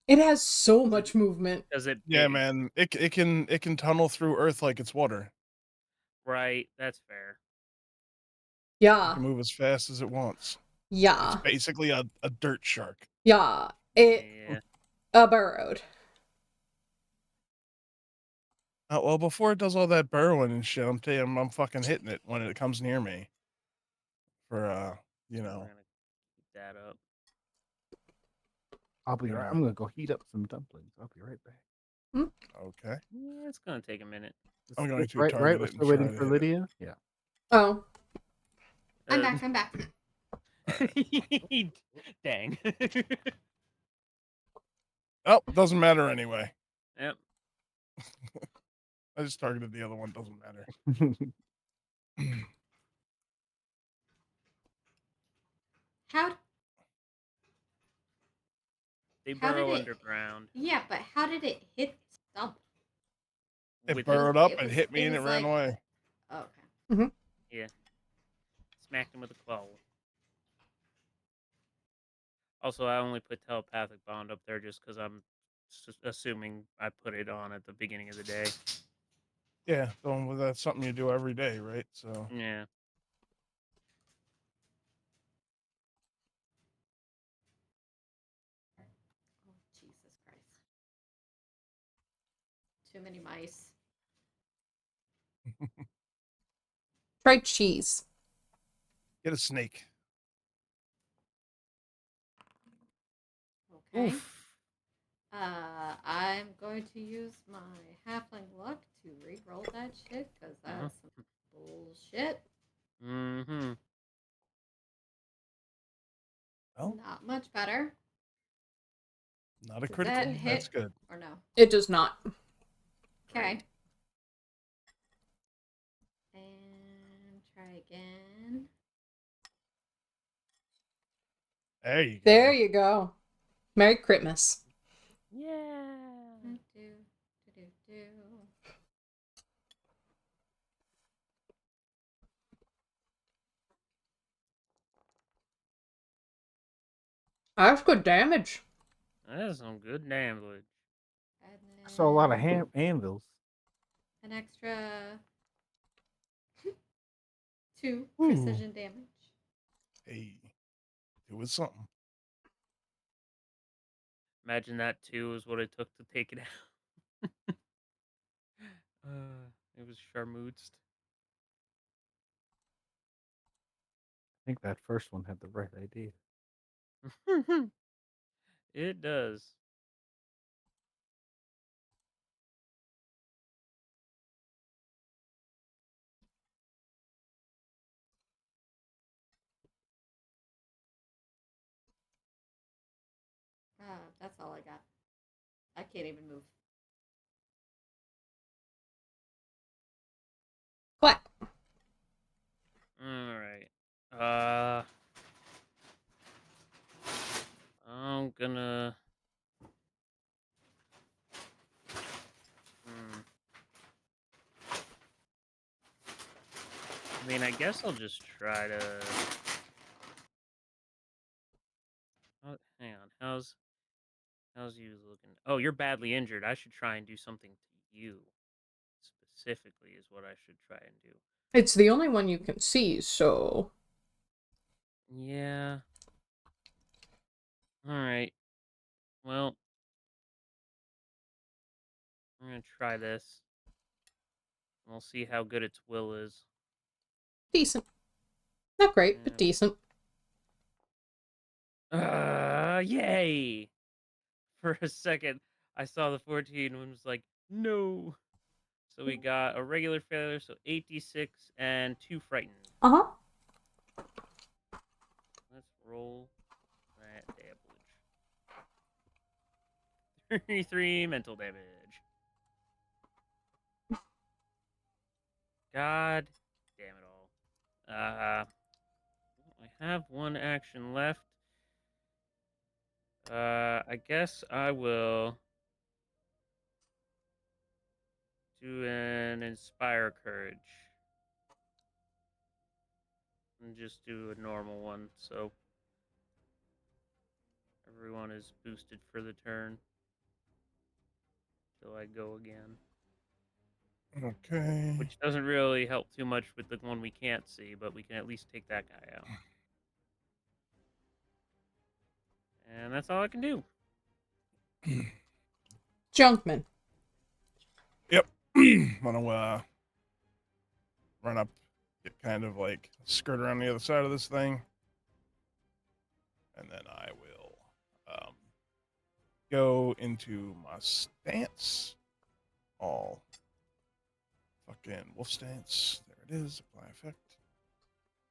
It has so much movement. Does it? Yeah, big? man. It can tunnel through earth like it's water. Right, that's fair. It Yeah. can move as fast as it wants. Yeah. It's basically a dirt shark. Yeah. It Yeah. burrowed. Well, before it does all that burrowing and shit, I'm telling you, I'm fucking hitting it when it comes near me. For you We're know, gonna keep that up. I'll be You right. know. I'm gonna go heat up some dumplings. I'll be right back. Okay. Yeah, it's gonna take a minute. I'm going to right. target We're it and still try waiting to for hit it. Lydia. Yeah. Oh. I'm back. Dang. Oh, doesn't matter anyway. Yep. I just targeted the other one. Doesn't matter. How? They How did burrow it- underground. Yeah, but how did it hit the stump? It With burrowed up it and was- hit me it and it was ran like- away. Oh, okay. Yeah. Smacked him with a claw. Also, I only put telepathic bond up there just because I'm assuming I put it on at the beginning of the day. Yeah, well, that's something you do every day, right? So Yeah. Oh, Jesus Christ. Too many mice. Try cheese. get a snake. Okay. Oof. I'm going to use my halfling luck to re-roll that shit because that's some bullshit. Mm-hmm. Oh, Not much better. not a Does critical. that hit? That's good. Or no? It does not. Okay. And try again. There you go. There you go. Merry Christmas. Yeah. Do. That's good damage. That's some good damage. And I saw a lot of then anvils. an extra 2 Ooh. precision damage. Hey, it was something. Imagine that too is what it took to take it out. It was charmoozed. I think that first one had the right idea. It does. That's all I got. I can't even move. Quack. All right. I'm gonna. I mean, I guess I'll just try to. Oh, hang on. How's you looking? Oh, you're badly injured. I should try and do something to you specifically. Is what I should try and do. It's the only one you can see, so. Yeah. All right. Well, I'm gonna try this. We'll see how good its will is. Decent. Not great, but decent. Yay! For a second, I saw the 14 and was like, no. So we got a regular failure, so 8d6 and 2 frightened. Uh-huh. Let's roll that damage. 33 mental damage. God damn it all. I have one action left. I guess I will do an Inspire Courage. And just do a normal one, so everyone is boosted for the turn. Till I go again. Okay. Which doesn't really help too much with the one we can't see, but we can at least take that guy out. And that's all I can do. Junkman. Yep. I'm gonna run up, get kind of like skirt around the other side of this thing, and then I will go into my stance. All fucking wolf stance. There it is. Apply effect.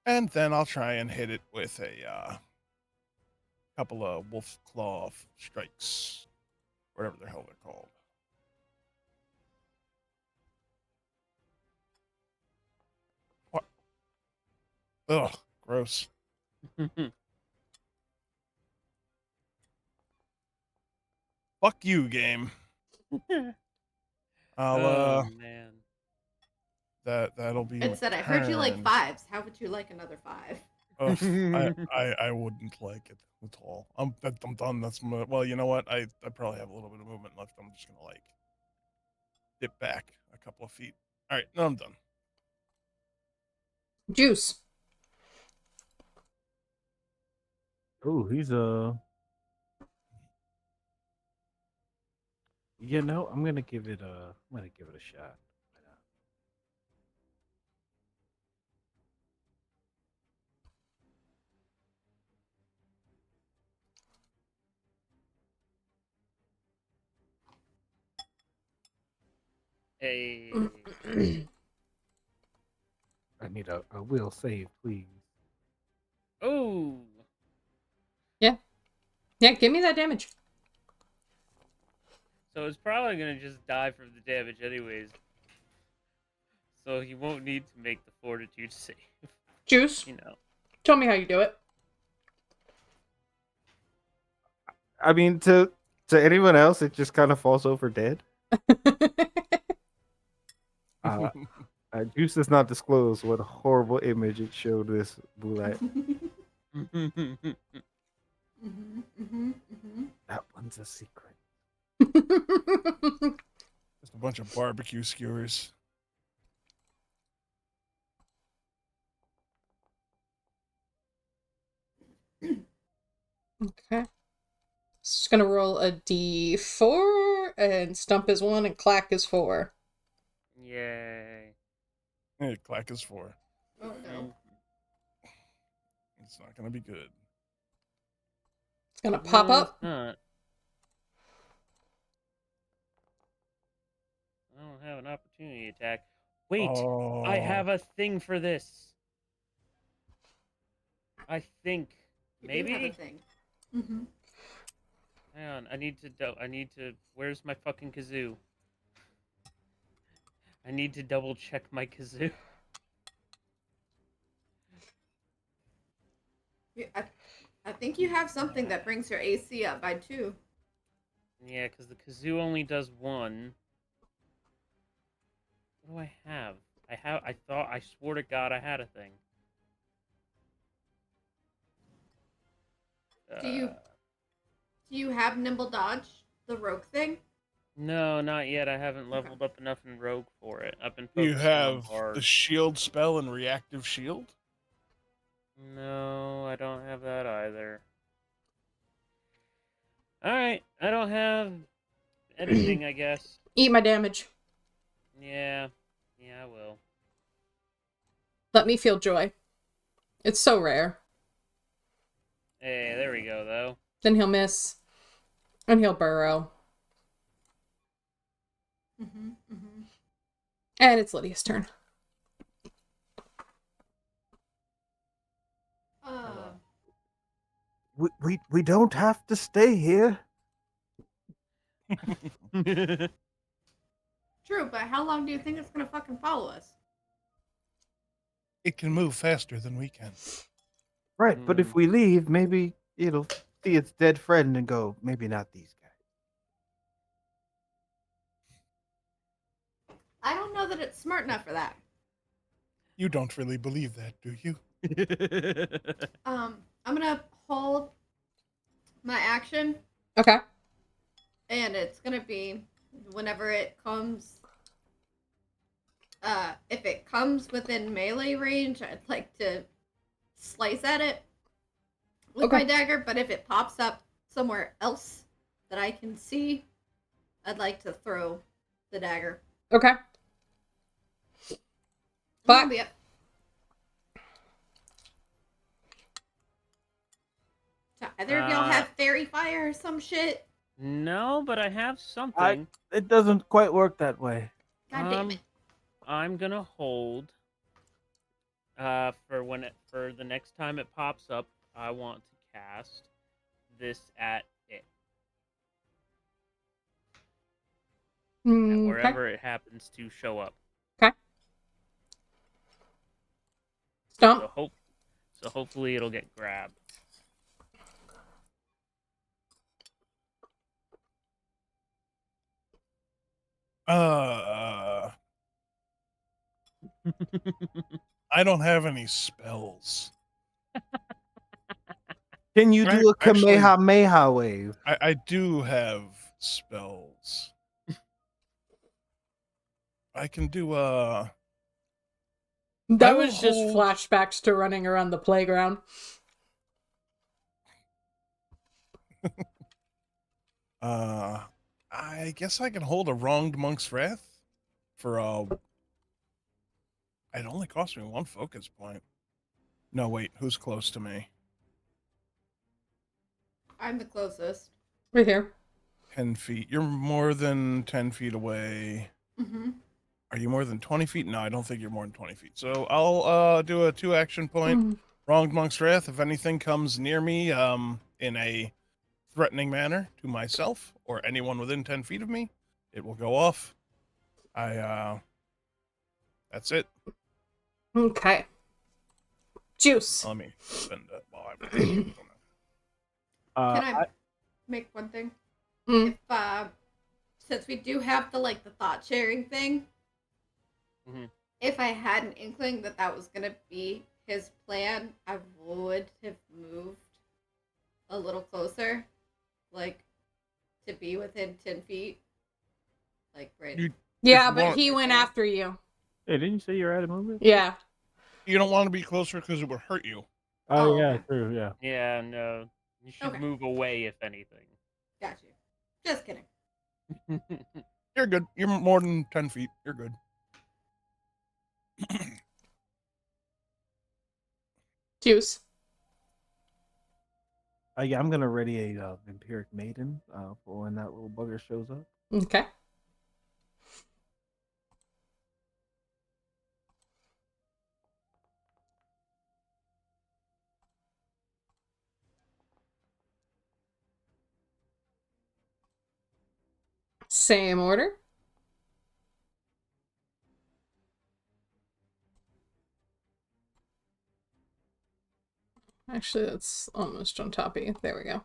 And then I'll try and hit it with a couple of wolf claw strikes, whatever the hell they're called. What? Ugh, gross. Fuck you, game. I'll oh man. that'll be It my said, I heard you like turn. fives. How would you like another 5? Ugh, I wouldn't like it at all. I'm done. That's my, well, you know what? I probably have a little bit of movement left. I'm just gonna like dip back a couple of feet. All right, no, I'm done. Juice. Oh, he's you know, I'm gonna give it a shot. Hey. I need a will save, please. Oh. Yeah. Yeah, give me that damage. So it's probably gonna just die from the damage anyways. So he won't need to make the fortitude save. Juice. You know. Tell me how you do it. I mean, to anyone else, it just kind of falls over dead. Juice does not disclose what horrible image it showed this bullet. That one's a secret. Just a bunch of barbecue skewers. Okay. Just gonna roll a d4, and stump is 1, and clack is 4. Yay. Hey, clack is 4. Oh no. It's not gonna be good. It's gonna pop No, up. it's not. I don't have an opportunity attack. Wait, I have a thing for this. I think You do have a maybe. thing. Mm-hmm. Hang on, I need to. Where's my fucking kazoo? I need to double check my kazoo. I think you have something that brings your AC up by 2. Yeah, because the kazoo only does 1. What do I have? I swore to God I had a thing. Do you have nimble dodge, the rogue thing? No, not yet. I haven't leveled up enough in rogue for it. I've been Do you focusing on have bard. the shield spell and reactive shield? No, I don't have that either. Alright, I don't have anything, I guess. Eat my damage. Yeah. Yeah, I will. Let me feel joy. It's so rare. Hey, there we go, though. Then he'll miss. And he'll burrow. And it's Lydia's turn. We don't have to stay here. True, but how long do you think it's gonna fucking follow us? It can move faster than we can. Right, but if we leave, maybe it'll see its dead friend and go, maybe not these guys. I don't know that it's smart enough for that. You don't really believe that, do you? I'm gonna hold my action, Okay. and it's gonna be whenever it comes. If it comes within melee range, I'd like to slice at it with my dagger. But if it pops up somewhere else that I can see, I'd like to throw the dagger. Okay. But so either of y'all have fairy fire or some shit? No, but I have something. It doesn't quite work that way. God damn it. I'm gonna hold for the next time it pops up, I want to cast this at it. At wherever it happens to show up. Okay. Stomp. So hopefully it'll get grabbed. I don't have any spells. Can you do a Kamehameha wave? I do have spells. I can do That was just flashbacks to running around the playground. I guess I can hold a wronged monk's wrath for it only cost me 1 focus point. No, wait, who's close to me? I'm the closest. Right here. 10 feet. You're more than 10 feet away. Mm-hmm. Are you more than 20 feet? No, I don't think you're more than 20 feet. So I'll do a 2 action point. Wronged monk's wrath. If anything comes near me in a threatening manner to myself or anyone within 10 feet of me, it will go off. That's it. Okay. Juice. Let me spend that while I'm Can I make one thing? If since we do have the thought sharing thing, if I had an inkling that that was gonna be his plan, I would have moved a little closer, to be within 10 feet, right. Yeah, but he went after you. Hey, didn't you say you were out of movement? Yeah. You don't want to be closer because it would hurt you. Oh, yeah, true, yeah. Yeah, no. You should move away, if anything. Got you. Just kidding. You're good. You're more than 10 feet. You're good. Juice. Yeah, I'm gonna ready a Vampiric Maiden for when that little bugger shows up. Okay. Same order. Actually, that's almost on top of you. There we go.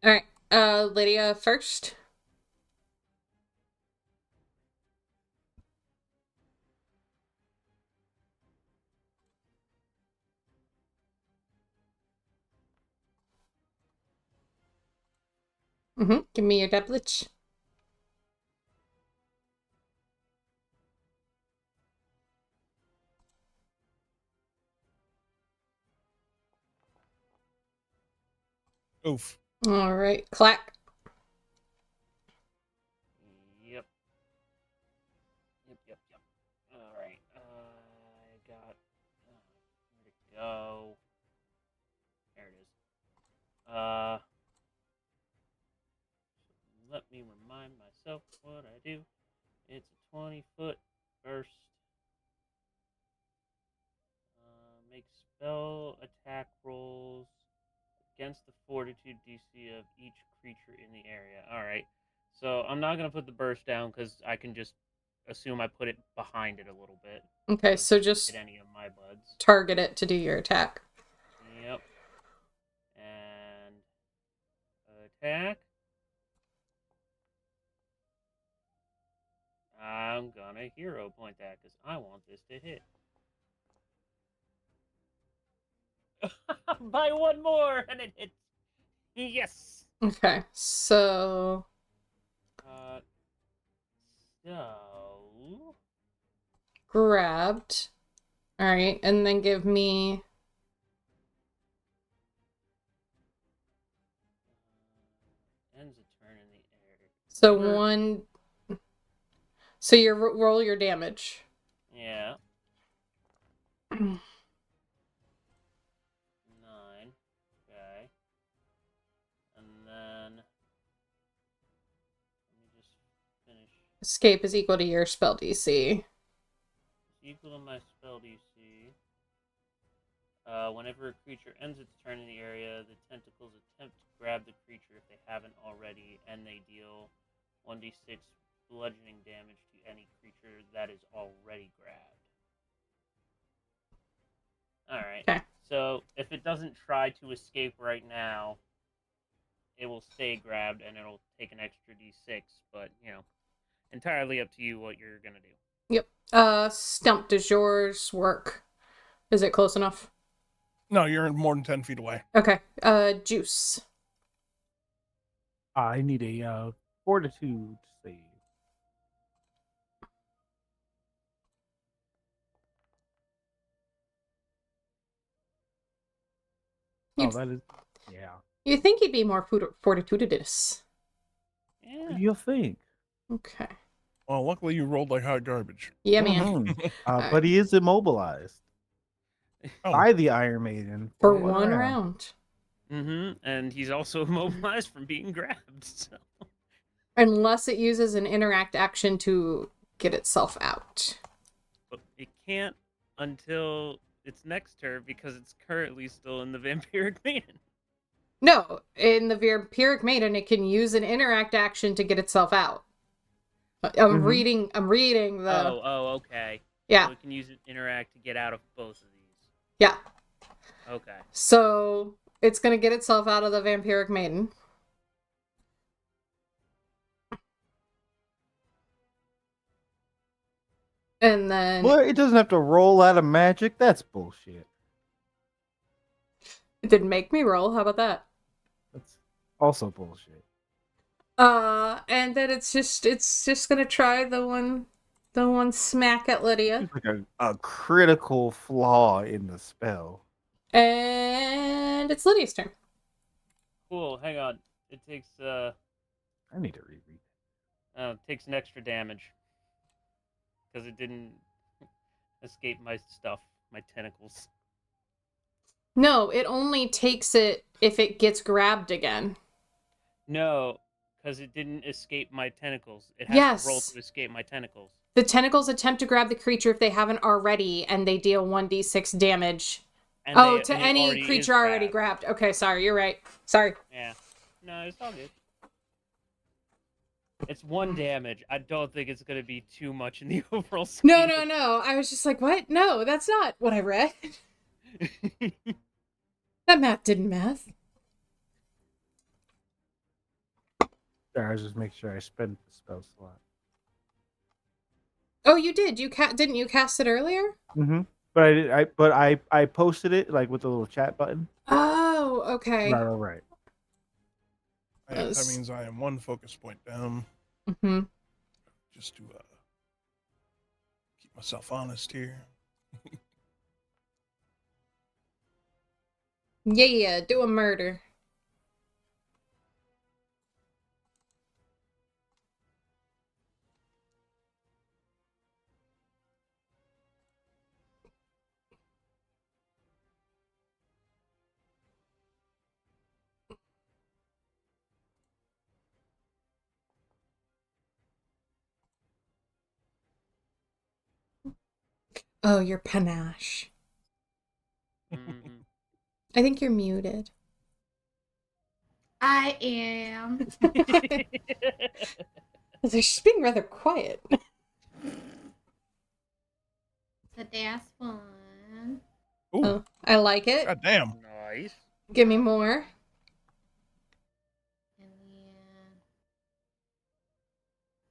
Alright, Lydia first. Give me your doublage. Oof. Alright, clack. Yep. Yep. All right. I got. Where'd it go? There it is. Let me remind myself what I do. It's a 20-foot burst. Make spell attack rolls against the fortitude DC of each creature in the area. Alright. So I'm not going to put the burst down because I can just assume I put it behind it a little bit. Okay, so just hit any of my buds. target it to do your attack. Yep. And attack. I'm gonna hero point that because I want this to hit. By one more, and it hits. Yes. Okay, so So grabbed. All right, and then give me ends a turn in the air. so one. So you roll your damage. Yeah. 9. Okay. And then let me just finish. Escape is equal to your spell DC. It's equal to my spell DC. Whenever a creature ends its turn in the area, the tentacles attempt to grab the creature if they haven't already, and they deal 1d6 bludgeoning damage to any creature that is already grabbed. Alright. Okay. So, if it doesn't try to escape right now, it will stay grabbed and it'll take an extra d6, but, entirely up to you what you're gonna do. Yep. Stump, does yours work? Is it close enough? No, you're more than 10 feet away. Okay. Juice. I need a fortitude save. Oh, that is, yeah. You think he'd be more fortitudinous? Yeah. You think? Okay. Well, luckily you rolled like hot garbage. Yeah, man. Mhm. But he is immobilized by the Iron Maiden For one round. Mm-hmm. And he's also immobilized from being grabbed. So. Unless it uses an interact action to get itself out. But it can't until its next turn because it's currently still in the Vampiric Maiden. No, in the Vampiric Maiden, it can use an interact action to get itself out. I'm reading the... Oh, okay. Yeah. So it can use an interact to get out of both of these. Yeah. Okay. So it's going to get itself out of the Vampiric Maiden. And then... Well, it doesn't have to roll out of magic. That's bullshit. It didn't make me roll. How about that? That's also bullshit. And then it's just gonna try the one smack at Lydia. It's like a critical flaw in the spell. And it's Lydia's turn. Cool. Hang on. It takes I need to reread. it takes an extra damage because it didn't escape my stuff, my tentacles. No, it only takes it if it gets grabbed again. No, because it didn't escape my tentacles. It has to roll to escape my tentacles. The tentacles attempt to grab the creature if they haven't already, and they deal 1d6 damage. And to any creature already grabbed. Okay, sorry, you're right. Sorry. Yeah. No, it's all good. It's 1 damage. I don't think it's going to be too much in the overall No, scheme. no, no. I was just like, what? No, that's not what I read. That math didn't math. Sorry, I was just making sure I spent the spell slot. Oh, you did. Didn't you cast it earlier? Mm-hmm. But I posted it like with the little chat button. Oh, okay. Right. That means I am 1 focus point down. Mm-hmm. Just to keep myself honest here. Yeah, do a murder. Oh, you're panache. Mhm. I think you're muted. I am. They're just being rather quiet. The last one. Ooh, Oh, I like it. god damn. Nice. Give me more. And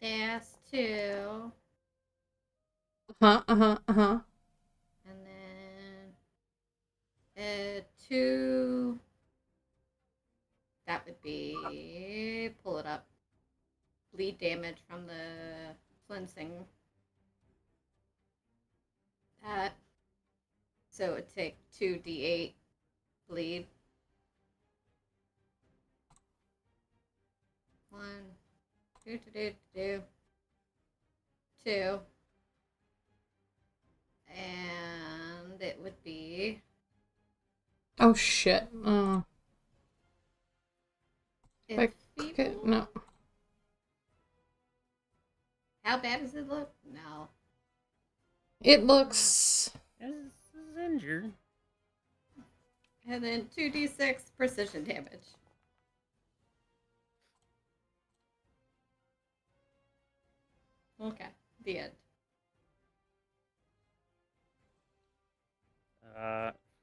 then that's 2. Uh-huh. And then 2. That would be, pull it up, bleed damage from the cleansing. That. So it would take 2d8 bleed. 1, 2, 2. And it would be. Oh, shit. Enfeeble? No. How bad does it look? No. It looks... This is injured. And then 2d6 precision damage. Okay, the end.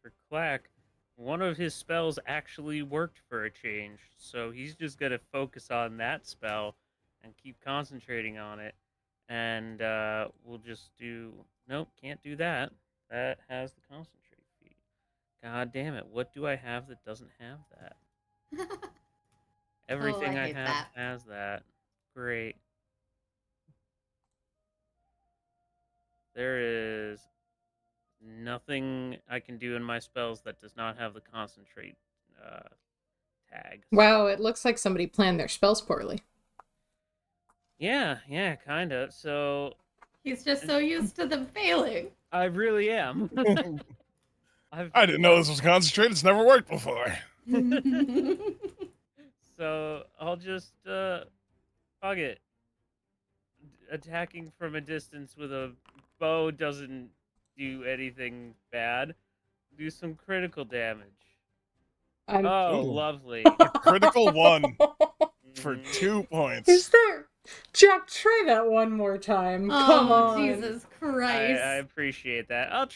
For Clack, one of his spells actually worked for a change, so he's just gonna focus on that spell and keep concentrating on it. And we'll just do. Nope, can't do that. That has the concentrate feat. God damn it! What do I have that doesn't have that? Everything I hate have that. has that. Great. There is nothing I can do in my spells that does not have the concentrate tag. Wow, it looks like somebody planned their spells poorly. Yeah, kinda. So He's just so used to them failing. I really am. I didn't know this was concentrated. It's never worked before. So I'll just fuck it. Attacking from a distance with a bow doesn't do anything bad. Do some critical damage. I'm... Oh, Ooh. lovely. A critical 1 for Mhm. 2 Is points. there... Jack, try that one more time. Come Oh, on. Jesus Christ. I appreciate that. I'll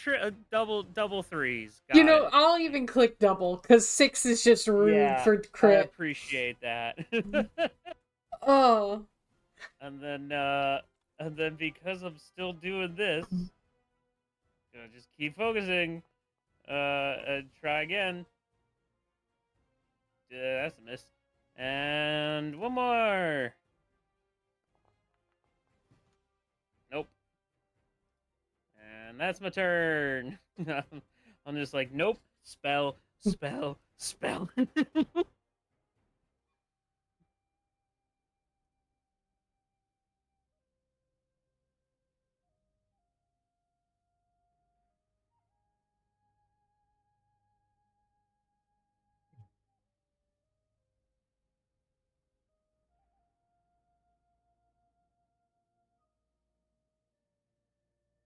double threes. Got You know, it. I'll even click double, because 6 is just rude Yeah, for I crit. appreciate that. Oh. and then because I'm still doing this, just keep focusing. And try again. That's a miss. And one more. Nope. And that's my turn. I'm just like, nope. Spell.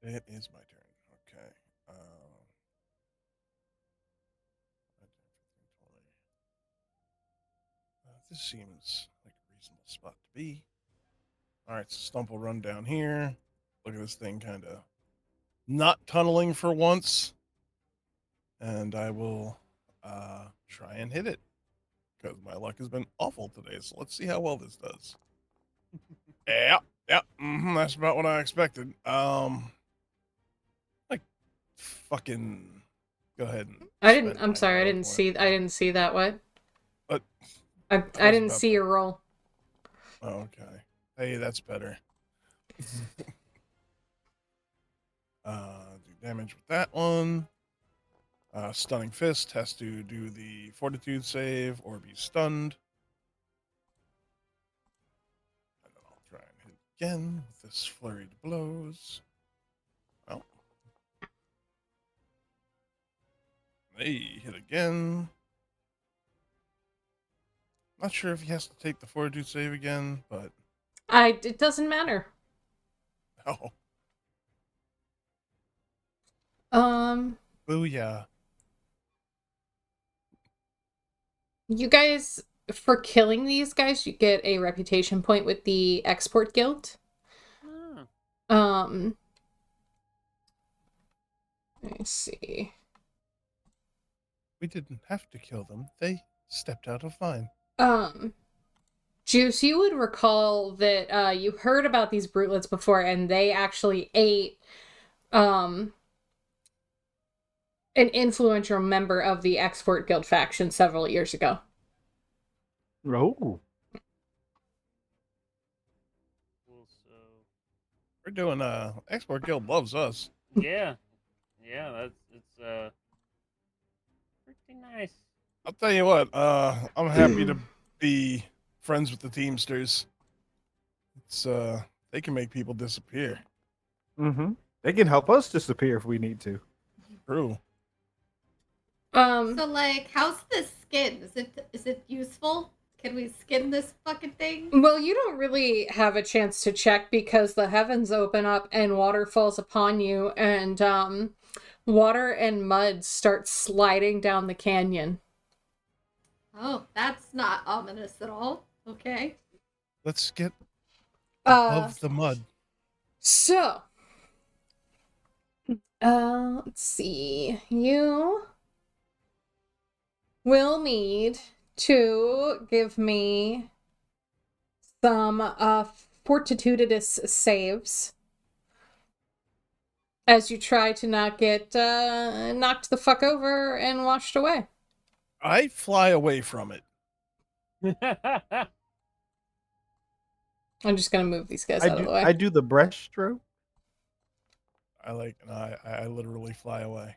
It is my turn. Okay. This seems like a reasonable spot to be. All right, so Stump will run down here. Look at this thing kind of not tunneling for once. And I will try and hit it because my luck has been awful today. So let's see how well this does. Yeah, that's about what I expected. Like, fucking, go ahead and. I'm sorry. I didn't see that. What? But I didn't see your roll. Okay. Hey, that's better. Do damage with that one. Stunning Fist has to do the Fortitude save or be stunned. And then I'll try and hit again with this flurried blows. Well. Hey, hit again. Not sure if he has to take the Fortitude save again, but... It doesn't matter. Oh. Booyah. You guys, for killing these guys, you get a reputation point with the Export Guild. Oh. Let me see. We didn't have to kill them. They stepped out of line. Juice, you would recall that you heard about these brootlets before, and they actually ate an influential member of the Export Guild faction several years ago. Oh. We're doing Export Guild loves us. Yeah, it's pretty nice. I'll tell you what, I'm happy to be friends with the Teamsters. It's they can make people disappear. Mm-hmm. They can help us disappear if we need to. True. So like, how's this skin? Is it useful? Can we skin this fucking thing? Well, you don't really have a chance to check because the heavens open up and water falls upon you, and water and mud start sliding down the canyon. Oh, that's not ominous at all. Okay. Let's get above the mud. So, let's see. You will need to give me some fortitudinous saves as you try to not get knocked the fuck over and washed away. I fly away from it. I'm just gonna move these guys out of the way. I do the breaststroke. I literally fly away.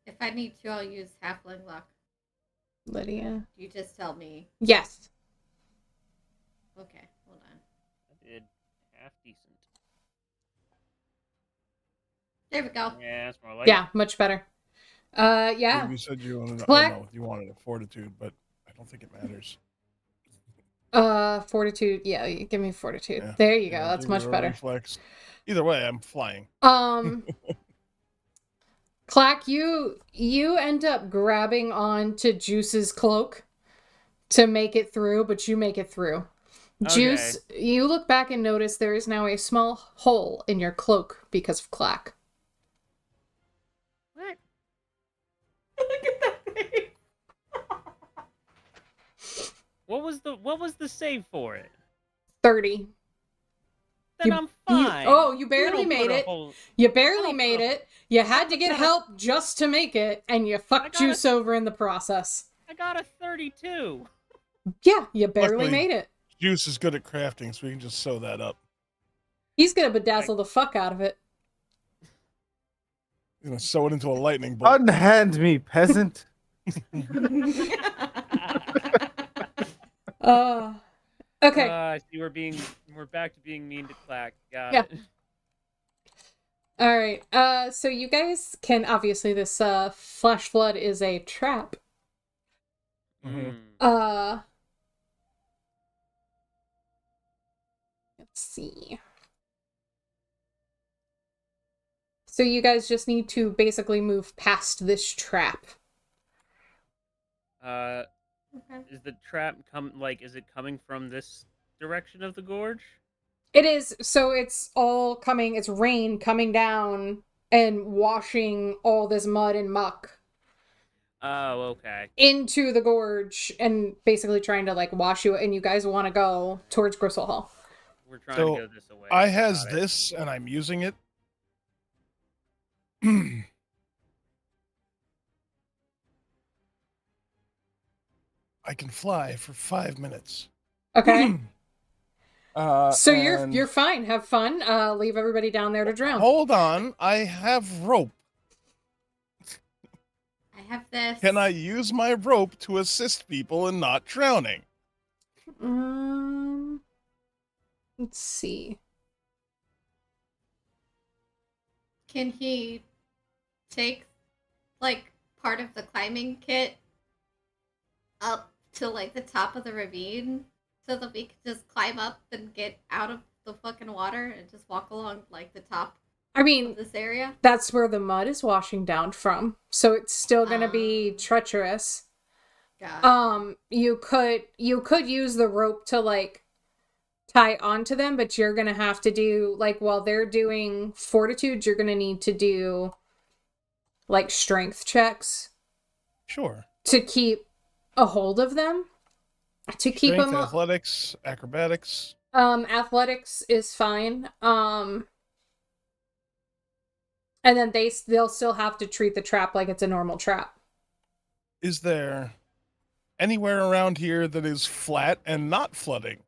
If I need to, I'll use halfling luck. Lydia. You just tell me. Yes. Okay, hold on. I did half decent. There we go. Yeah, that's more like Yeah, much better. Yeah. You said you wanted you wanted a fortitude, but I don't think it matters. Fortitude. Yeah, give me fortitude. Yeah. There you go. That's much better. Reflex. Either way, I'm flying. Clack, you end up grabbing onto Juice's cloak to make it through, but you make it through. Okay. Juice, you look back and notice there is now a small hole in your cloak because of Clack. What? Look at that face. What was the save for it? 30. Then I'm fine. You barely made it. You barely made it. You had to get help just to make it, and you fucked Juice over in the process. I got a 32. Yeah, you barely Luckily, made it. Juice is good at crafting, so we can just sew that up. He's gonna bedazzle the fuck out of it. He's gonna sew it into a lightning bolt. Unhand me, peasant. Okay. See, we're back to being mean to Clack. Got it. All right. So you guys can obviously this flash flood is a trap. Mm-hmm. Let's see. So you guys just need to basically move past this trap. Okay. Is the trap is it coming from this direction of the gorge? It is. So it's all coming. It's rain coming down and washing all this mud and muck Oh, okay. into the gorge and basically trying to like wash you. And you guys want to go towards Gristlehall. We're trying to So go this away. I has Got it. this, and I'm using it. I can fly for 5 minutes. Okay. So and you're fine. Have fun. Leave everybody down there to drown. Hold on, I have rope. I have this. Can I use my rope to assist people in not drowning? Let's see. Can he take, like, part of the climbing kit up to, like, the top of the ravine so that we can just climb up and get out of the fucking water and just walk along, like, the top I mean, of this area? that's where the mud is washing down from, so it's still gonna be treacherous. God. You could use the rope to like tie onto them, but you're gonna have to do like while they're doing fortitude, you're gonna need to do like strength checks Sure. to keep a hold of them. To keep Strength, them athletics, acrobatics. athletics is fine. And then they'll still have to treat the trap like it's a normal trap. Is there anywhere around here that is flat and not flooding?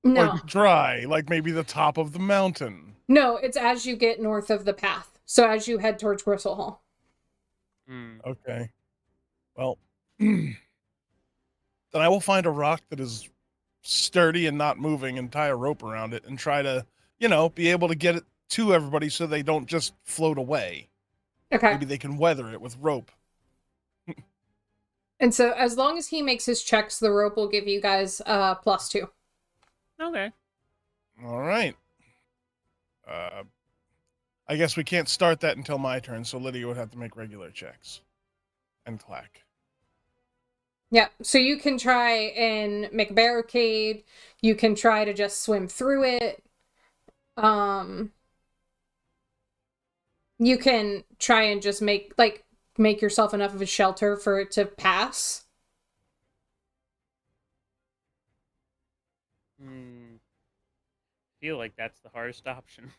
No. Like dry, like maybe the top of the mountain. No, it's as you get north of the path. So as you head towards Gristlehall. Okay. Well, then I will find a rock that is sturdy and not moving and tie a rope around it and try to, be able to get it to everybody so they don't just float away. Okay. Maybe they can weather it with rope. And so as long as he makes his checks, the rope will give you guys +2. Okay. All right. I guess we can't start that until my turn, so Lydia would have to make regular checks. And clack. Yeah, so you can try and make a barricade. You can try to just swim through it. You can try and just make yourself enough of a shelter for it to pass. Feel like that's the hardest option.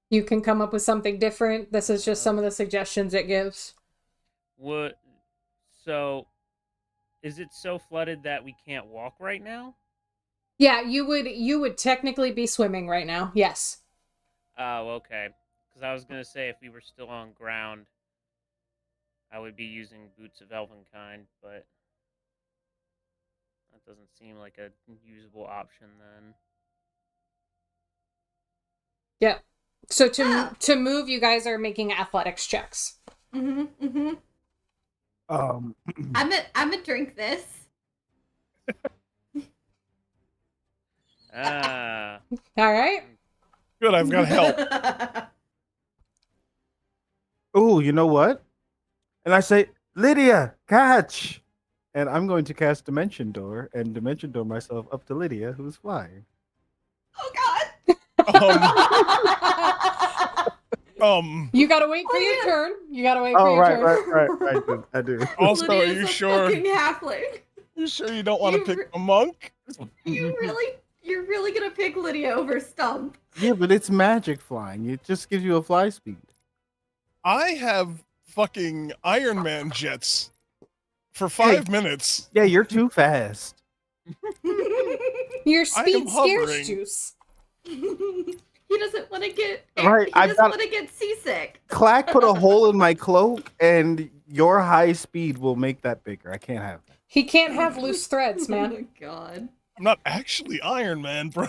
You can come up with something different. This is just some of the suggestions it gives. So, is it so flooded that we can't walk right now? Yeah, you would technically be swimming right now. Yes. Oh, okay. Because I was gonna say if we were still on ground, I would be using boots of Elvenkind, but that doesn't seem like a usable option then. Yeah. So to move, you guys are making athletics checks. I'm gonna drink this. All right. Good, I've got help. Oh, you know what? And I say, Lydia, catch! And I'm going to cast Dimension Door and Dimension Door myself up to Lydia, who's flying. Oh God! You gotta wait for your turn. You gotta wait for your turn. Right. I do. Also, Lydia's are you a sure? fucking halfling. You sure you don't want to pick a monk? You're really gonna pick Lydia over Stump? Yeah, but it's magic flying. It just gives you a fly speed. I have fucking Iron Man jets for 5 minutes. Yeah, you're too fast. Your speed scares hovering. juice. He doesn't want to get Right, He doesn't want to get seasick. Clack put a hole in my cloak, and your high speed will make that bigger. I can't have that. He can't have loose threads, man. Oh my God. I'm not actually Iron Man, bro.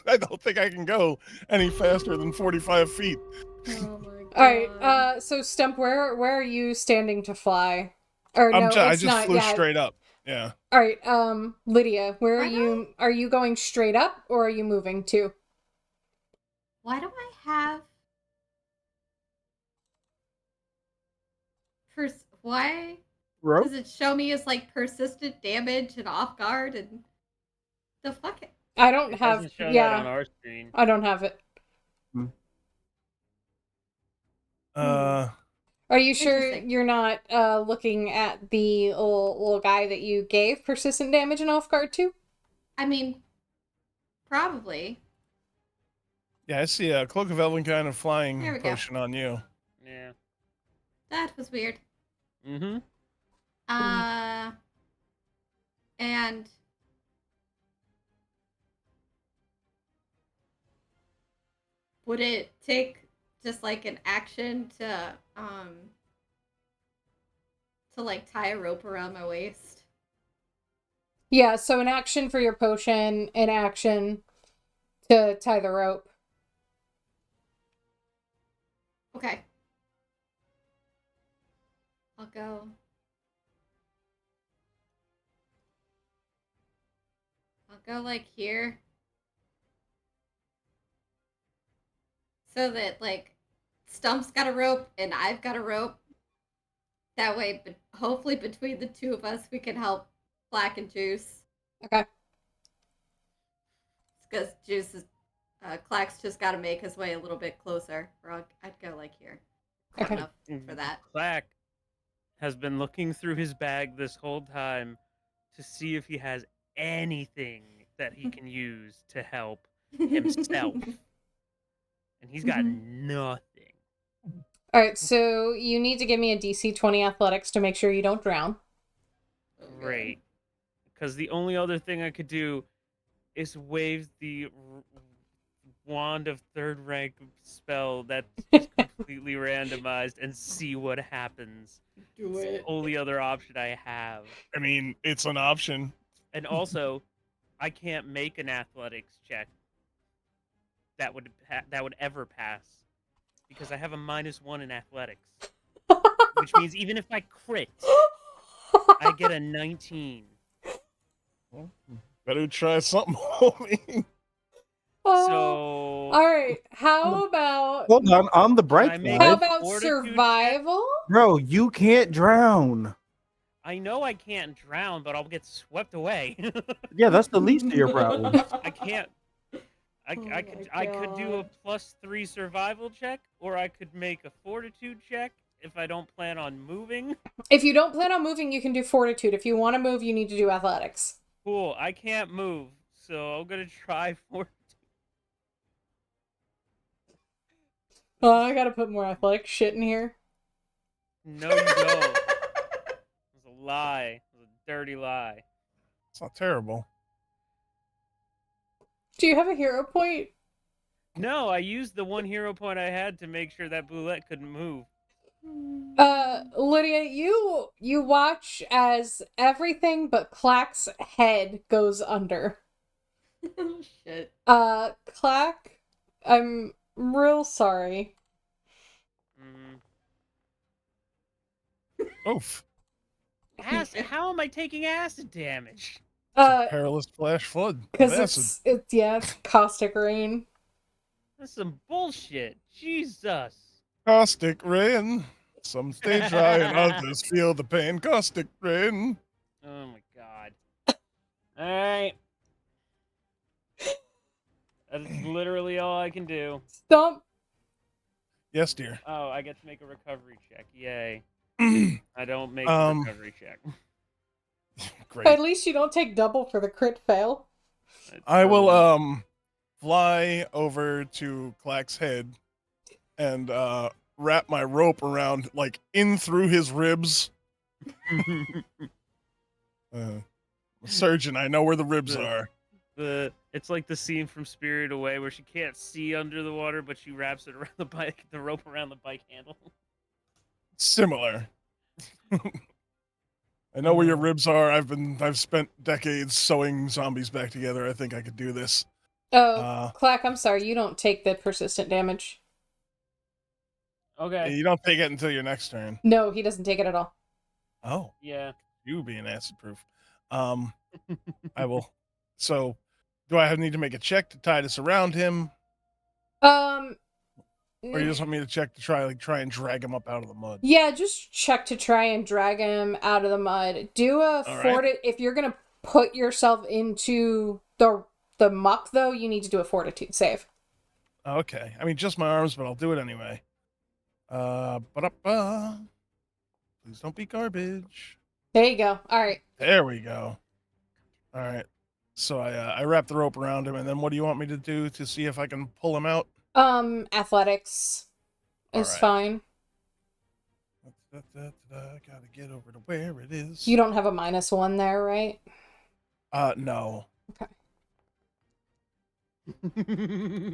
I don't think I can go any faster than 45 feet. Oh my God. All right. So Stump, where are you standing to fly? Or no, I it's just not flew yet. straight up. Yeah. All right. Lydia, where are you? Are you going straight up or are you moving to? Why do I have Why Rope? does it show me as like persistent damage and off guard and the fuck? I don't It have. doesn't show that Yeah, on our screen. I don't have it. Are you sure Interesting. you're not looking at the little guy that you gave persistent damage and off guard to? I mean, probably. Yeah, I see a cloak of elven kind of flying There we go. potion on you. Yeah. That was weird. Mm-hmm. And would it take just like an action to like tie a rope around my waist? Yeah, so an action for your potion, an action to tie the rope. Okay. I'll go. I'll go like here. So that like Stump's got a rope and I've got a rope. That way, but hopefully between the two of us, we can help Black and Juice. Okay. Because Juice is, Clack's just got to make his way a little bit closer, or I'd go like here. Okay. Enough for that. Clack has been looking through his bag this whole time to see if he has anything that he can use to help himself. And he's got nothing. Alright, so you need to give me a DC 20 athletics to make sure you don't drown. Great. Because the only other thing I could do is wave the wand of third rank spell that's just completely randomized and see what happens. Do It's the only other option I have. I mean, it's an option. And also, I can't make an athletics check that would ever pass because I have a -1 in athletics, which means even if I crit, I get a 19. Well, better try something, homie. Oh, So, alright, how about... Hold on the bright I make How side. about Fortitude survival? Bro, you can't drown. I know I can't drown, but I'll get swept away. Yeah, that's the least of your problems. I can't. I could do a +3 survival check, or I could make a fortitude check if I don't plan on moving. If you don't plan on moving, you can do fortitude. If you want to move, you need to do athletics. Cool. I can't move, so I'm gonna try fortitude. Oh, I gotta put more athletic shit in here. No, you don't. It's a lie. It's a dirty lie. It's not terrible. Do you have a hero point? No, I used the 1 hero point I had to make sure that Boulette couldn't move. Lydia, you watch as everything but Clack's head goes under. Oh, shit. Clack, I'm real sorry. Oof. Acid? How am I taking acid damage? Perilous flash flood. of Because acid. it's caustic rain. That's some bullshit. Jesus. Caustic rain. Some stay dry and others feel the pain. Caustic rain. Oh my god. Alright. That's literally all I can do. Stump. Yes, dear. Oh, I get to make a recovery check. Yay. I don't make a recovery check. Great. At least you don't take double for the crit fail. I will fly over to Clack's head and wrap my rope around, like, in through his ribs. Surgeon, I know where the ribs are. It's like the scene from Spirited Away where she can't see under the water, but she wraps it around the rope around the bike handle. Similar. I know where your ribs are. I've spent decades sewing zombies back together. I think I could do this. Oh, Clack, I'm sorry, you don't take the persistent damage. Okay. You don't take it until your next turn. No, he doesn't take it at all. Oh, Yeah. you being acid proof. I will. So, do I need to make a check to tie this around him? Or you just want me to check to try and drag him up out of the mud? Yeah, just check to try and drag him out of the mud. Do a if you're gonna put yourself into the muck though, you need to do a fortitude save. Okay. I mean, just my arms, but I'll do it anyway. Ba-da-ba. Please don't be garbage. There you go. All right. There we go. All right. So I wrap the rope around him, and then what do you want me to do to see if I can pull him out? Athletics is fine. Gotta get over to where it is. You don't have a -1 there, right? No. Okay.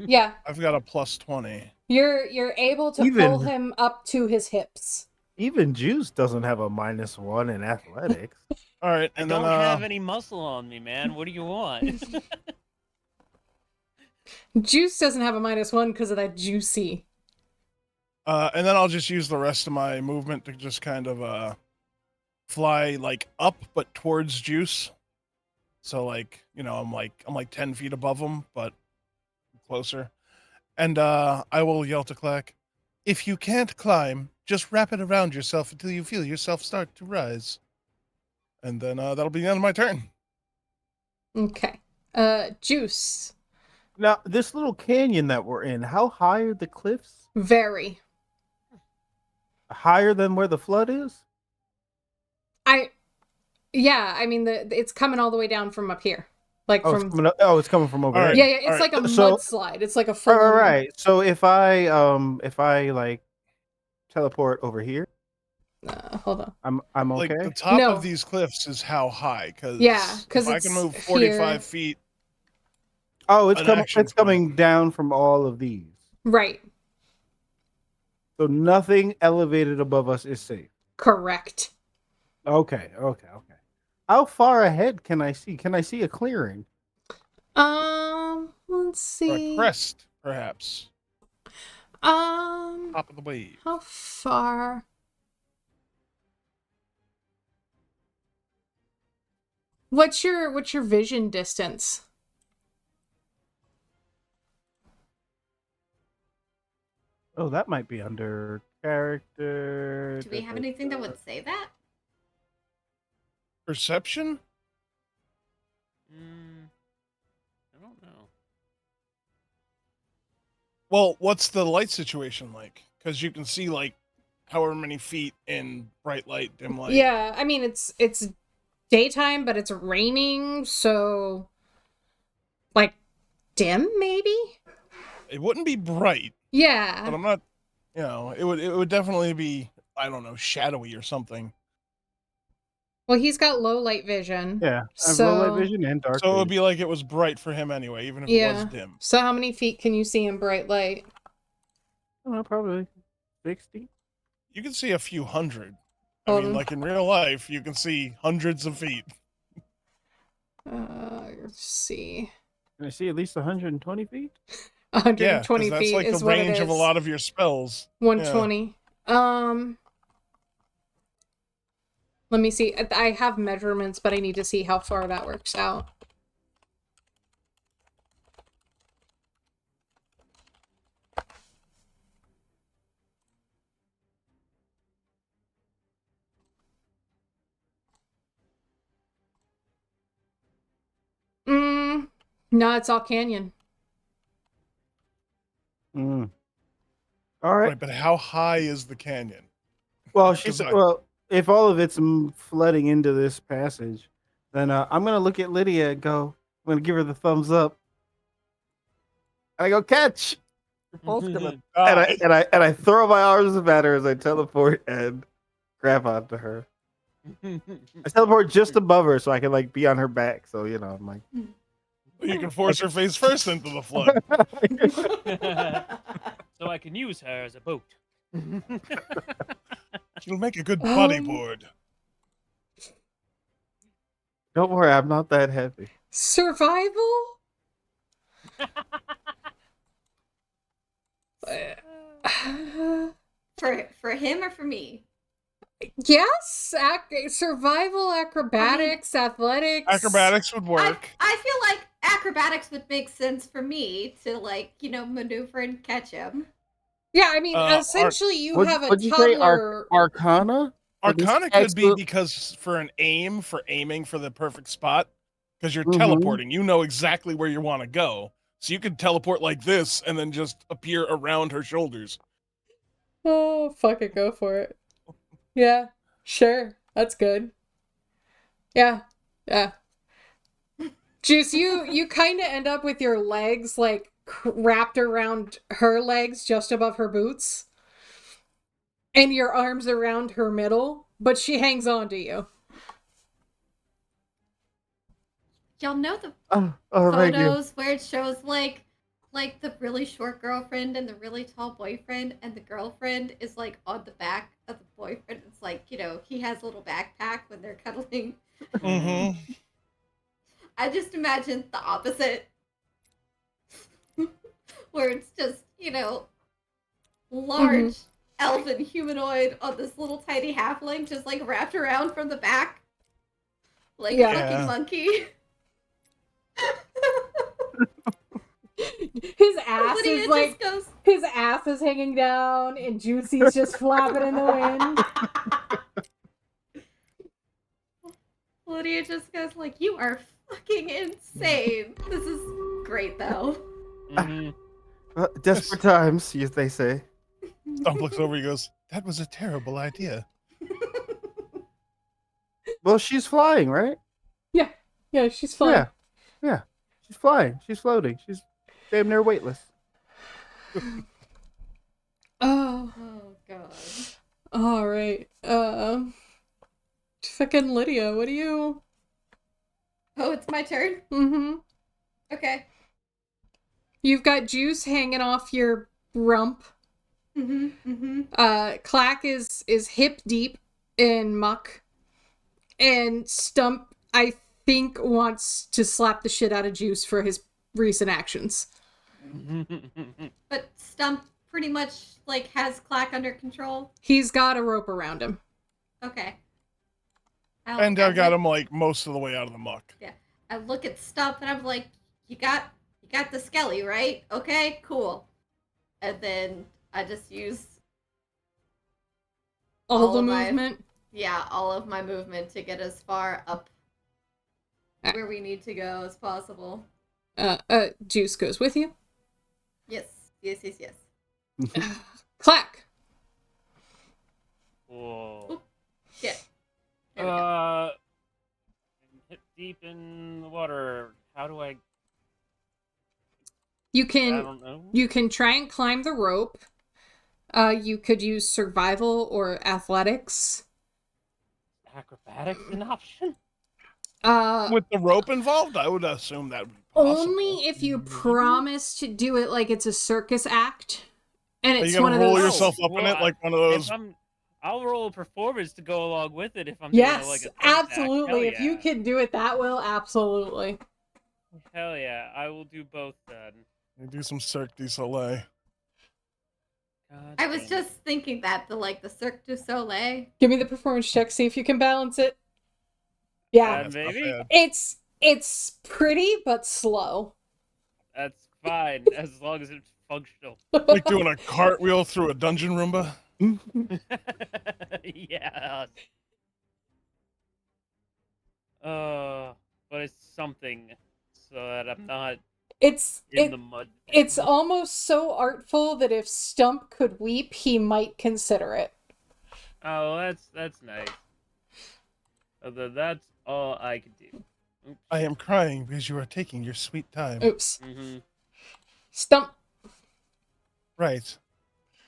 Yeah. I've got a +20. You're able to pull him up to his hips. Even Juice doesn't have a -1 in athletics. All right, and I don't have any muscle on me, man. What do you want? Juice doesn't have a -1 because of that juicy. And then I'll just use the rest of my movement to just kind of fly like up but towards Juice. So like, you know, I'm like 10 feet above him, but closer. And I will yell to Clack, if you can't climb, just wrap it around yourself until you feel yourself start to rise. And then that'll be the end of my turn. Okay. Juice. Now, this little canyon that we're in, how high are the cliffs? Very. Higher than where the flood is? Yeah, I mean, it's coming all the way down from up here. Like it's coming from over All here. right. Yeah, it's like a mudslide. It's like a full. All right. So if I like teleport over here, hold on. I'm okay. Like the top of these cliffs is how high? Because because I can move 45 feet. Oh, it's coming down from all of these. Right. So nothing elevated above us is safe. Correct. Okay. How far ahead can I see? Can I see a clearing? Let's see. Or a crest, perhaps. Top of the wave. How far? What's your vision distance? Oh, that might be under character. Do we have anything that would say that? Perception? I don't know. Well, what's the light situation like? Because you can see like however many feet in bright light, dim light. Yeah, I mean it's daytime, but it's raining, so like dim maybe. It wouldn't be bright. Yeah, but I'm not. You know, it would definitely be, I don't know, shadowy or something. Well, he's got low light vision. Yeah, I have low light vision and dark. So it would be like it was bright for him anyway, even if it was dim. So how many feet can you see in bright light? I don't know, probably 60. You can see a few hundred. I mean, like in real life, you can see hundreds of feet. Let's see. Can I see at least 120 feet? 120 that's feet like is the what it range is. of a lot of your spells. 120. Yeah. Let me see. I have measurements, but I need to see how far that works out. No, it's all canyon. All right. But how high is the canyon? Well, if all of it's flooding into this passage, then I'm gonna look at Lydia and go. I'm gonna give her the thumbs up. And I go catch. You're both gonna and I throw my arms at her as I teleport and grab onto her. I teleport just above her so I can like be on her back. So you know, I'm like. You can force her face first into the flood. So I can use her as a boat. She'll make a good bodyboard. Don't worry, I'm not that heavy. Survival? For him or for me? Yes, survival, acrobatics, athletics. Acrobatics would work. I feel like acrobatics would make sense for me to, like, you know, maneuver and catch him. Yeah, I mean, Ar- essentially, you What'd have a what'd you say? toddler. Arcana? For this Arcana could be excellent- because for aiming for the perfect spot, because you're Mhm. teleporting. You know exactly where you want to go. So you could teleport like this and then just appear around her shoulders. Oh, fuck it, go for it. Yeah, sure, that's good. Yeah, yeah. Juice, you kind of end up with your legs like wrapped around her legs just above her boots, and your arms around her middle, but she hangs on to you. Y'all know the Oh, thank you. photos where it shows like the really short girlfriend and the really tall boyfriend, and the girlfriend is like on the back of the boyfriend. It's like, he has a little backpack when they're cuddling. Mm-hmm. I just imagine the opposite. Where it's just, large elven humanoid on this little tiny halfling just like wrapped around from the back. Like a fucking monkey. His ass Lydia is just like goes, his ass is hanging down, and Juicy's just flapping in the wind. Lydia just goes like, "You are fucking insane. This is great though." Mhm. Desperate times, as they say. Stump looks over. He goes, "That was a terrible idea." Well, she's flying, right? Yeah, she's fine. Yeah. She's flying. She's floating. She's damn near weightless. Oh, Oh god. all right. Fucking Lydia, what do you? Oh, it's my turn? Mm-hmm. Okay. You've got Juice hanging off your rump. Clack is hip deep in muck, and Stump, I think, wants to slap the shit out of Juice for his recent actions. But Stump pretty much like has Clack under control. He's got a rope around him. Okay. And I got him like most of the way out of the muck. Yeah. I look at Stump and I'm like, you got the skelly, right? Okay, cool. And then I just use All the of my- movement. all of my movement to get as far up where we need to go as possible. Juice goes with you. Yes. Clack. Whoa. Shit. There we go. Hip deep in the water. How do I? You I can don't know. you can try and climb the rope. You could use survival or athletics. Acrobatics an option? With the rope involved, I would assume that would be possible. Only if you promise to do it like it's a circus act. And Are it's you one gonna of roll those. yourself up in it like one of those? I'll roll a performance to go along with it if I'm Yes, doing it like a circus act. absolutely. Hell If you yeah. can do it that well, absolutely. Hell yeah, I will do both then. You do some Cirque du Soleil. God I was damn just thinking that the Cirque du Soleil. Give me the performance check, see if you can balance it. Yeah. That's That's not baby. bad. It's pretty but slow. That's fine as long as it's functional. Like doing a cartwheel through a dungeon Roomba. Yeah. But it's something so that I'm not It's in the mud. it's almost so artful that if Stump could weep, he might consider it. Oh, that's nice. That's all I can do. Oops. I am crying because you are taking your sweet time. Oops. Mm-hmm. Stump. Right.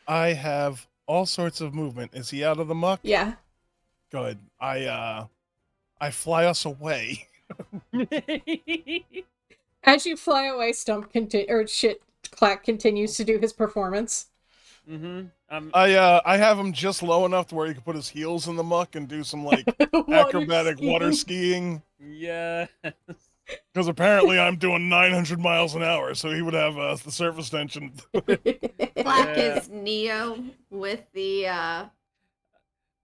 I have all sorts of movement. Is he out of the muck? Yeah. Good. I fly us away. As you fly away, Clack continues to do his performance. I have him just low enough to where he can put his heels in the muck and do some like acrobatic water skiing. Yeah. Because apparently I'm doing 900 miles an hour, so he would have the surface tension. Black is Neo with the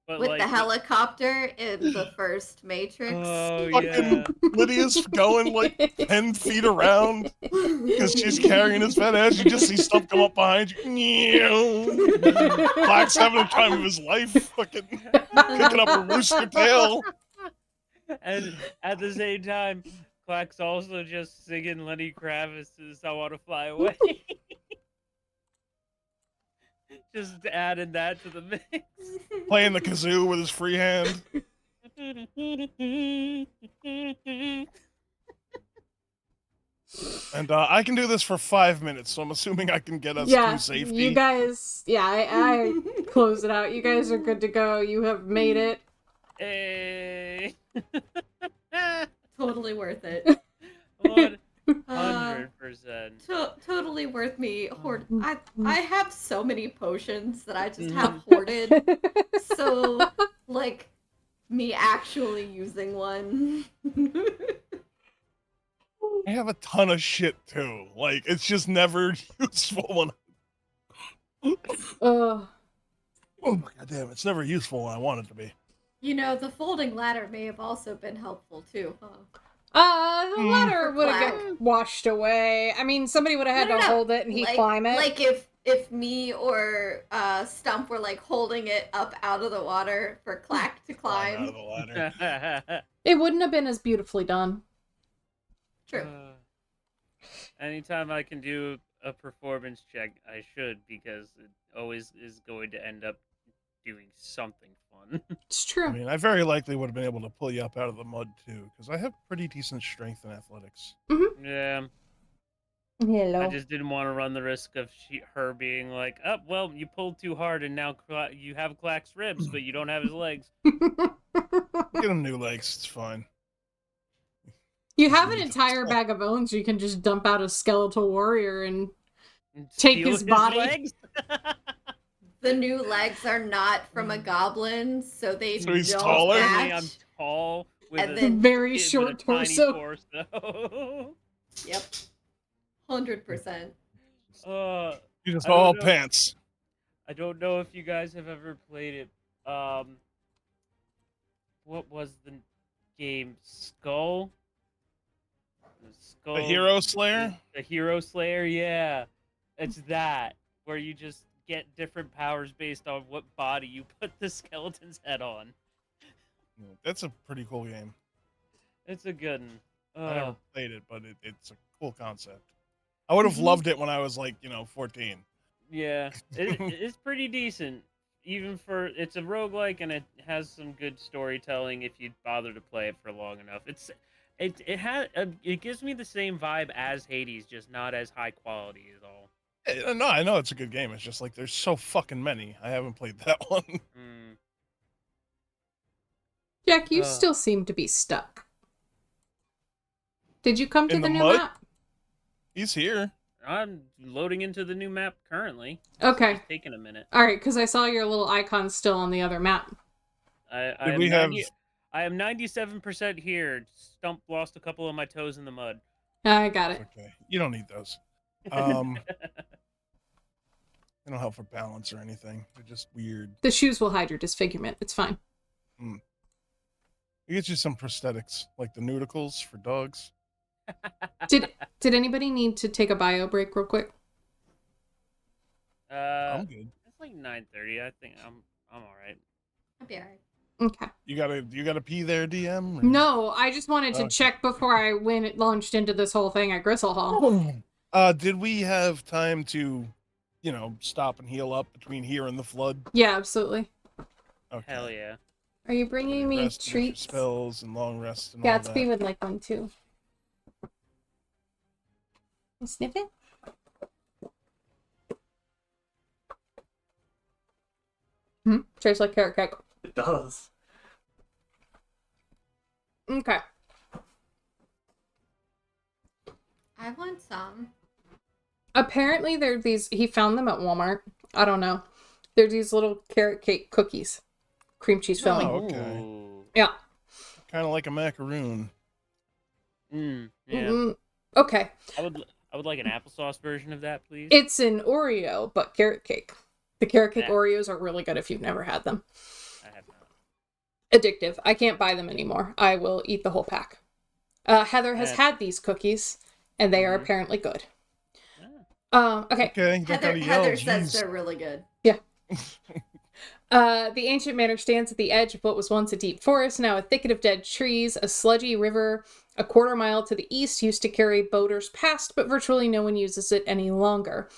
But With like the helicopter in the first Matrix. Oh Fucking yeah. Lydia's going like 10 feet around because she's carrying his fat ass. You just see stuff come up behind you. Black's having the time of his life, fucking kicking up a rooster tail. And at the same time, Clack's also just singing Lenny Kravitz's "I Want to Fly Away." Just adding that to the mix. Playing the kazoo with his free hand. And I can do this for 5 minutes, so I'm assuming I can get us to safety. You guys, I close it out. You guys are good to go. You have made it. Hey. Totally worth it. 100%. Totally worth me hoard. I have so many potions that I just have hoarded. So, like, me actually using one. I have a ton of shit too. Like, it's just never useful when. Oh Oh my goddamn! It's never useful when I want it to be. You know, the folding ladder may have also been helpful too, huh? The ladder would have got washed away. I mean, somebody would have had to hold it and he climb it. Like if me or Stump were like holding it up out of the water for Clack to climb. Out of the ladder. It wouldn't have been as beautifully done. True. Anytime I can do a performance check, I should, because it always is going to end up doing something fun. It's true. I mean, I very likely would have been able to pull you up out of the mud too, because I have pretty decent strength and athletics. Mm-hmm. Yeah. Hello. I just didn't want to run the risk of her being like, "Oh, well, you pulled too hard, and now you have Clack's ribs, but you don't have his legs." Get him new legs. It's fine. You have an entire bag of bones. You can just dump out a skeletal warrior and take his body. Legs? The new legs are not from a goblin, so he's don't taller. match. I'm tall with And a then very short torso. Yep, 100%. You just all pants. I don't know if you guys have ever played it. What was the game? Skull? The Hero Slayer? The Hero Slayer, yeah. It's that, where you just get different powers based on what body you put the skeleton's head on. That's a pretty cool game. It's a good one. I never played it, but it's a cool concept. I would have loved it when I was like, 14. Yeah, it's pretty decent. Even for, it's a roguelike and it has some good storytelling if you bother to play it for long enough. It gives me the same vibe as Hades, just not as high quality at all. No, I know it's a good game. It's just like there's so fucking many. I haven't played that one. Jack, you still seem to be stuck. Did you come to the new mud? map? He's here. I'm loading into the new map currently. Okay. It's taking a minute. All right, because I saw your little icon still on the other map. I am 97% here. Stump lost a couple of my toes in the mud. I got it. Okay. You don't need those. They don't help for balance or anything. They're just weird. The shoes will hide your disfigurement. It's fine. You get you some prosthetics, like the nudicles for dogs. Did anybody need to take a bio break real quick? I'm good. It's like 9:30. I think I'm all right. I'll be alright. Okay. You gotta pee there, DM? Or... No, I just wanted to check before I launched into this whole thing at Gristlehall. Did we have time to, stop and heal up between here and the flood? Yeah, absolutely. Okay. Hell yeah. Are you bringing me treats? Spells and long rests and Gatsby would like one too. You sniff it? Tastes like carrot cake. It does. Okay. I want some. Apparently, they're these. He found them at Walmart. I don't know. They're these little carrot cake cookies, cream cheese filling. Oh, okay. Ooh. Yeah. Kind of like a macaroon. Yeah. Okay. I would like an applesauce version of that, please. It's an Oreo, but carrot cake. The carrot cake Oreos are really good if you've never had them. I have not. Addictive. I can't buy them anymore. I will eat the whole pack. Heather has had these cookies, and they are apparently good. Okay. Okay, you don't gotta yell. Heather says Jeez. they're really good. Yeah. The ancient manor stands at the edge of what was once a deep forest, now a thicket of dead trees. A sludgy river a quarter mile to the east used to carry boaters past, but virtually no one uses it any longer.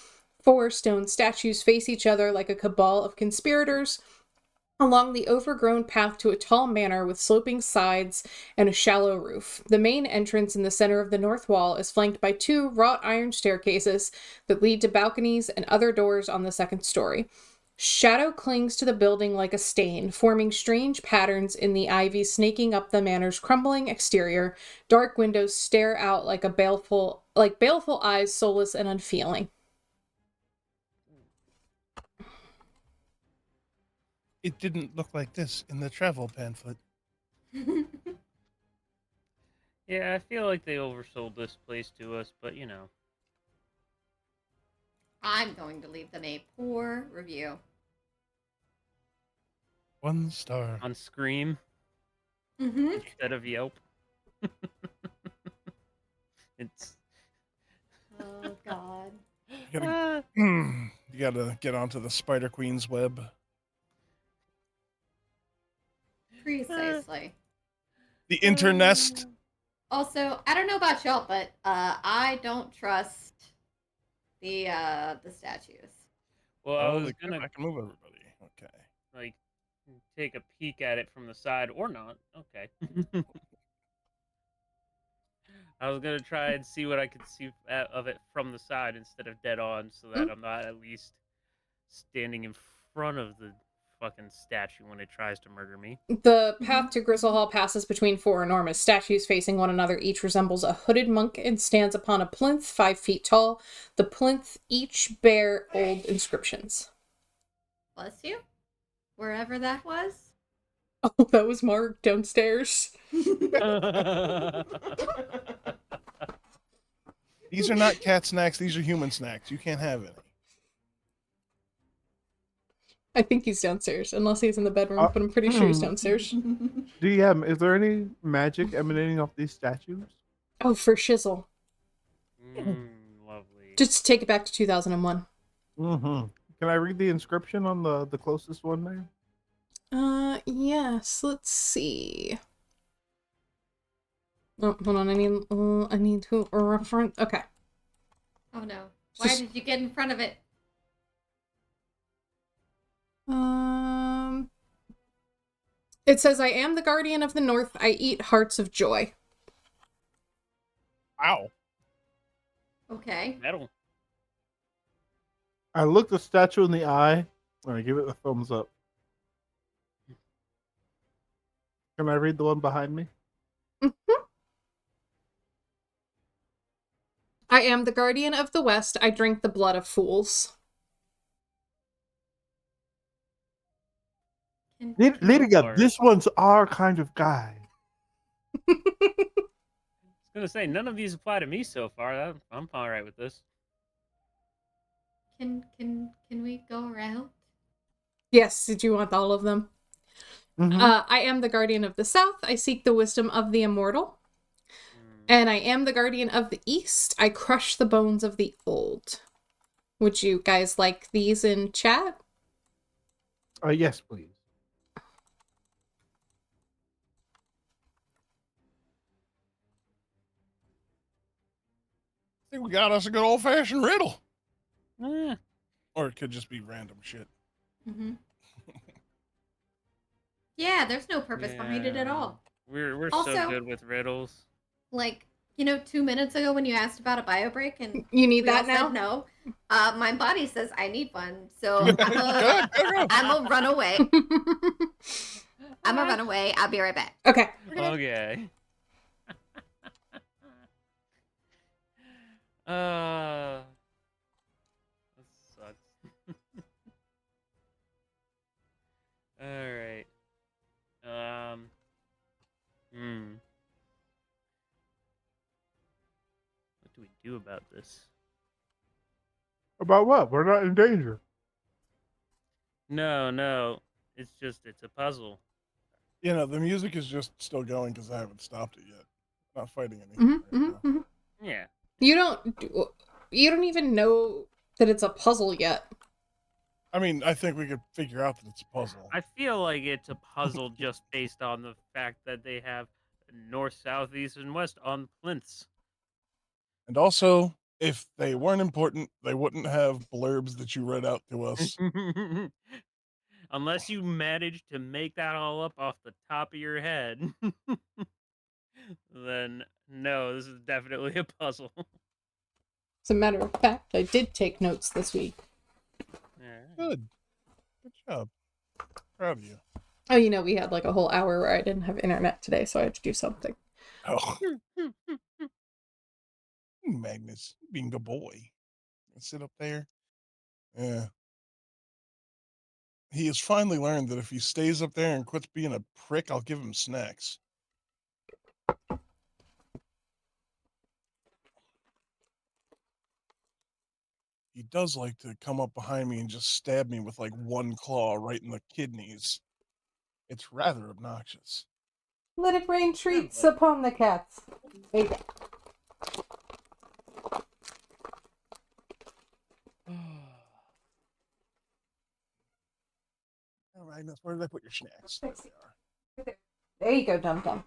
4 stone statues face each other like a cabal of conspirators along the overgrown path to a tall manor with sloping sides and a shallow roof. The main entrance in the center of the north wall is flanked by 2 wrought iron staircases that lead to balconies and other doors on the second story. Shadow clings to the building like a stain, forming strange patterns in the ivy snaking up the manor's crumbling exterior. Dark windows stare out like baleful eyes, soulless and unfeeling. It didn't look like this in the travel pamphlet. Yeah, I feel like they oversold this place to us, but you know. I'm going to leave them a poor review. 1 star. On Scream instead of Yelp. It's. Oh God. You gotta get onto the Spider Queen's web. Precisely. The internest. Also, I don't know about y'all, but I don't trust the statues. Well, I was gonna I can move everybody. Okay. like take a peek at it from the side or not. Okay. I was gonna try and see what I could see of it from the side instead of dead on, so that I'm not at least standing in front of the fucking statue when it tries to murder me. The path to Gristlehall passes between 4 enormous statues facing one another. Each resembles a hooded monk and stands upon a plinth 5 feet tall. The plinth each bear old inscriptions. Bless you. Wherever that was. Oh, that was Mark downstairs. These are not cat snacks. These are human snacks. You can't have any. I think he's downstairs, unless he's in the bedroom, but I'm pretty sure he's downstairs. DM, is there any magic emanating off these statues? Oh, for shizzle. Lovely. Just take it back to 2001. Mm-hmm. Can I read the inscription on the closest one there? Yes. Let's see. Oh, hold on. I need to reference. Okay. Oh no! Why did you get in front of it? It says, "I am the guardian of the north. I eat hearts of joy." Wow. Okay. Metal. I look the statue in the eye and I give it a thumbs up. Can I read the one behind me? Mm-hmm. I am the guardian of the west. I drink the blood of fools. Lydia, this one's our kind of guy. I was gonna say none of these apply to me so far. I'm all right with this. Can we go around? Yes. Did you want all of them? Mm-hmm. I am the guardian of the south. I seek the wisdom of the immortal. And I am the guardian of the east. I crush the bones of the old. Would you guys like these in chat? Yes, please. I think we got us a good old fashioned riddle. Eh. Or it could just be random shit. Mm-hmm. Yeah, there's no purpose behind it at all. We're Also, so good with riddles. Like, 2 minutes ago when you asked about a bio break and you need we that all now? said no. My body says I need one, so I'm gonna run away. I'm gonna run away. I'll be right back. Okay. Okay. That sucks. All right. What do we do about this? About what? We're not in danger. No. It's a puzzle. You know, the music is just still going because I haven't stopped it yet. Not fighting anything Mm-hmm, right now. mm-hmm. Yeah. You don't even know that it's a puzzle yet. I mean, I think we could figure out that it's a puzzle. I feel like it's a puzzle just based on the fact that they have north, south, east, and west on plinths. And also, if they weren't important, they wouldn't have blurbs that you read out to us. Unless you manage to make that all up off the top of your head, then no, this is definitely a puzzle. As a matter of fact, I did take notes this week. Alright. Good. Good job. Proud of you. Oh, you know, we had like a whole hour where I didn't have internet today, so I had to do something. Oh, Magnus, being a boy. Sit up there. Yeah. He has finally learned that if he stays up there and quits being a prick, I'll give him snacks. He does like to come up behind me and just stab me with like one claw right in the kidneys. It's rather obnoxious. Let it rain treats but- upon the cats. There you go. All right, Magnus, where did I put your snacks? There they are. There you go, Dum Dum.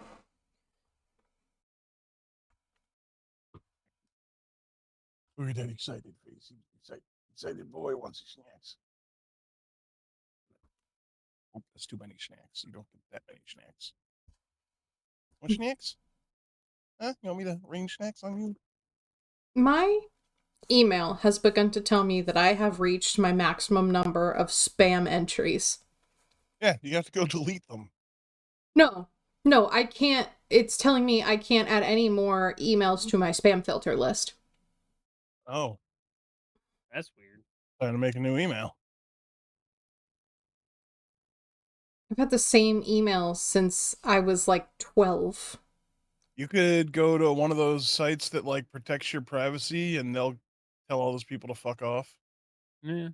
Look at that excited face. Excited boy wants his snacks. Oh, that's too many snacks. You don't get that many snacks. What snacks? Huh? You want me to range snacks on you? My email has begun to tell me that I have reached my maximum number of spam entries. Yeah, you have to go delete them. No, I can't. It's telling me I can't add any more emails to my spam filter list. Oh, That's weird. time to make a new email. I've had the same email since I was like 12. You could go to one of those sites that like protects your privacy and they'll tell all those people to fuck off. Yeah.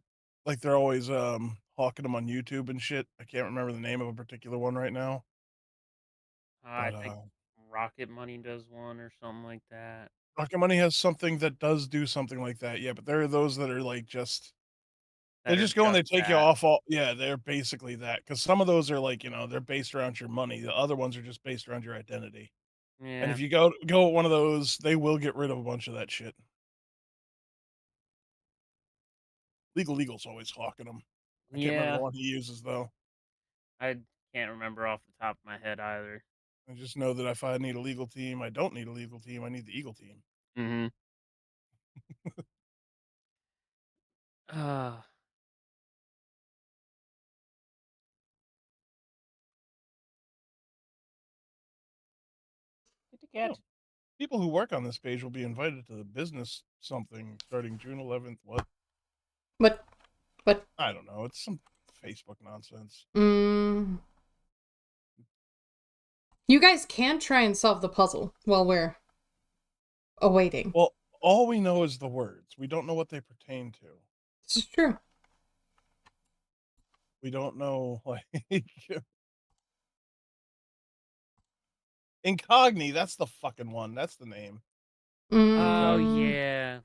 Like they're always hawking them on YouTube and shit. I can't remember the name of a particular one right now. I But think Rocket Money does one or something like that. Rocket Money has something that does do something like that. Yeah, but there are those that are like just they That are just go and they just take you that. off all yeah, they're basically that. Because some of those are like, they're based around your money. The other ones are just based around your identity. And Yeah. if you go with one of those, they will get rid of a bunch of that shit. Legal's always hawking them. I can't remember the Yeah. one he uses though. I can't remember off the top of my head either. I just know that if I need a legal team, I don't need a legal team. I need the Eagle team. Mm-hmm. Uh, get the cat. Oh, people who work on this page will be invited to the business something starting June 11th. What? But, I don't know. It's some Facebook nonsense. you guys can try and solve the puzzle while we're awaiting. Well, all we know is the words. We don't know what they pertain to. This is true. We don't know, like, Incogni. That's the fucking one. That's the name. Oh, Mm, yeah.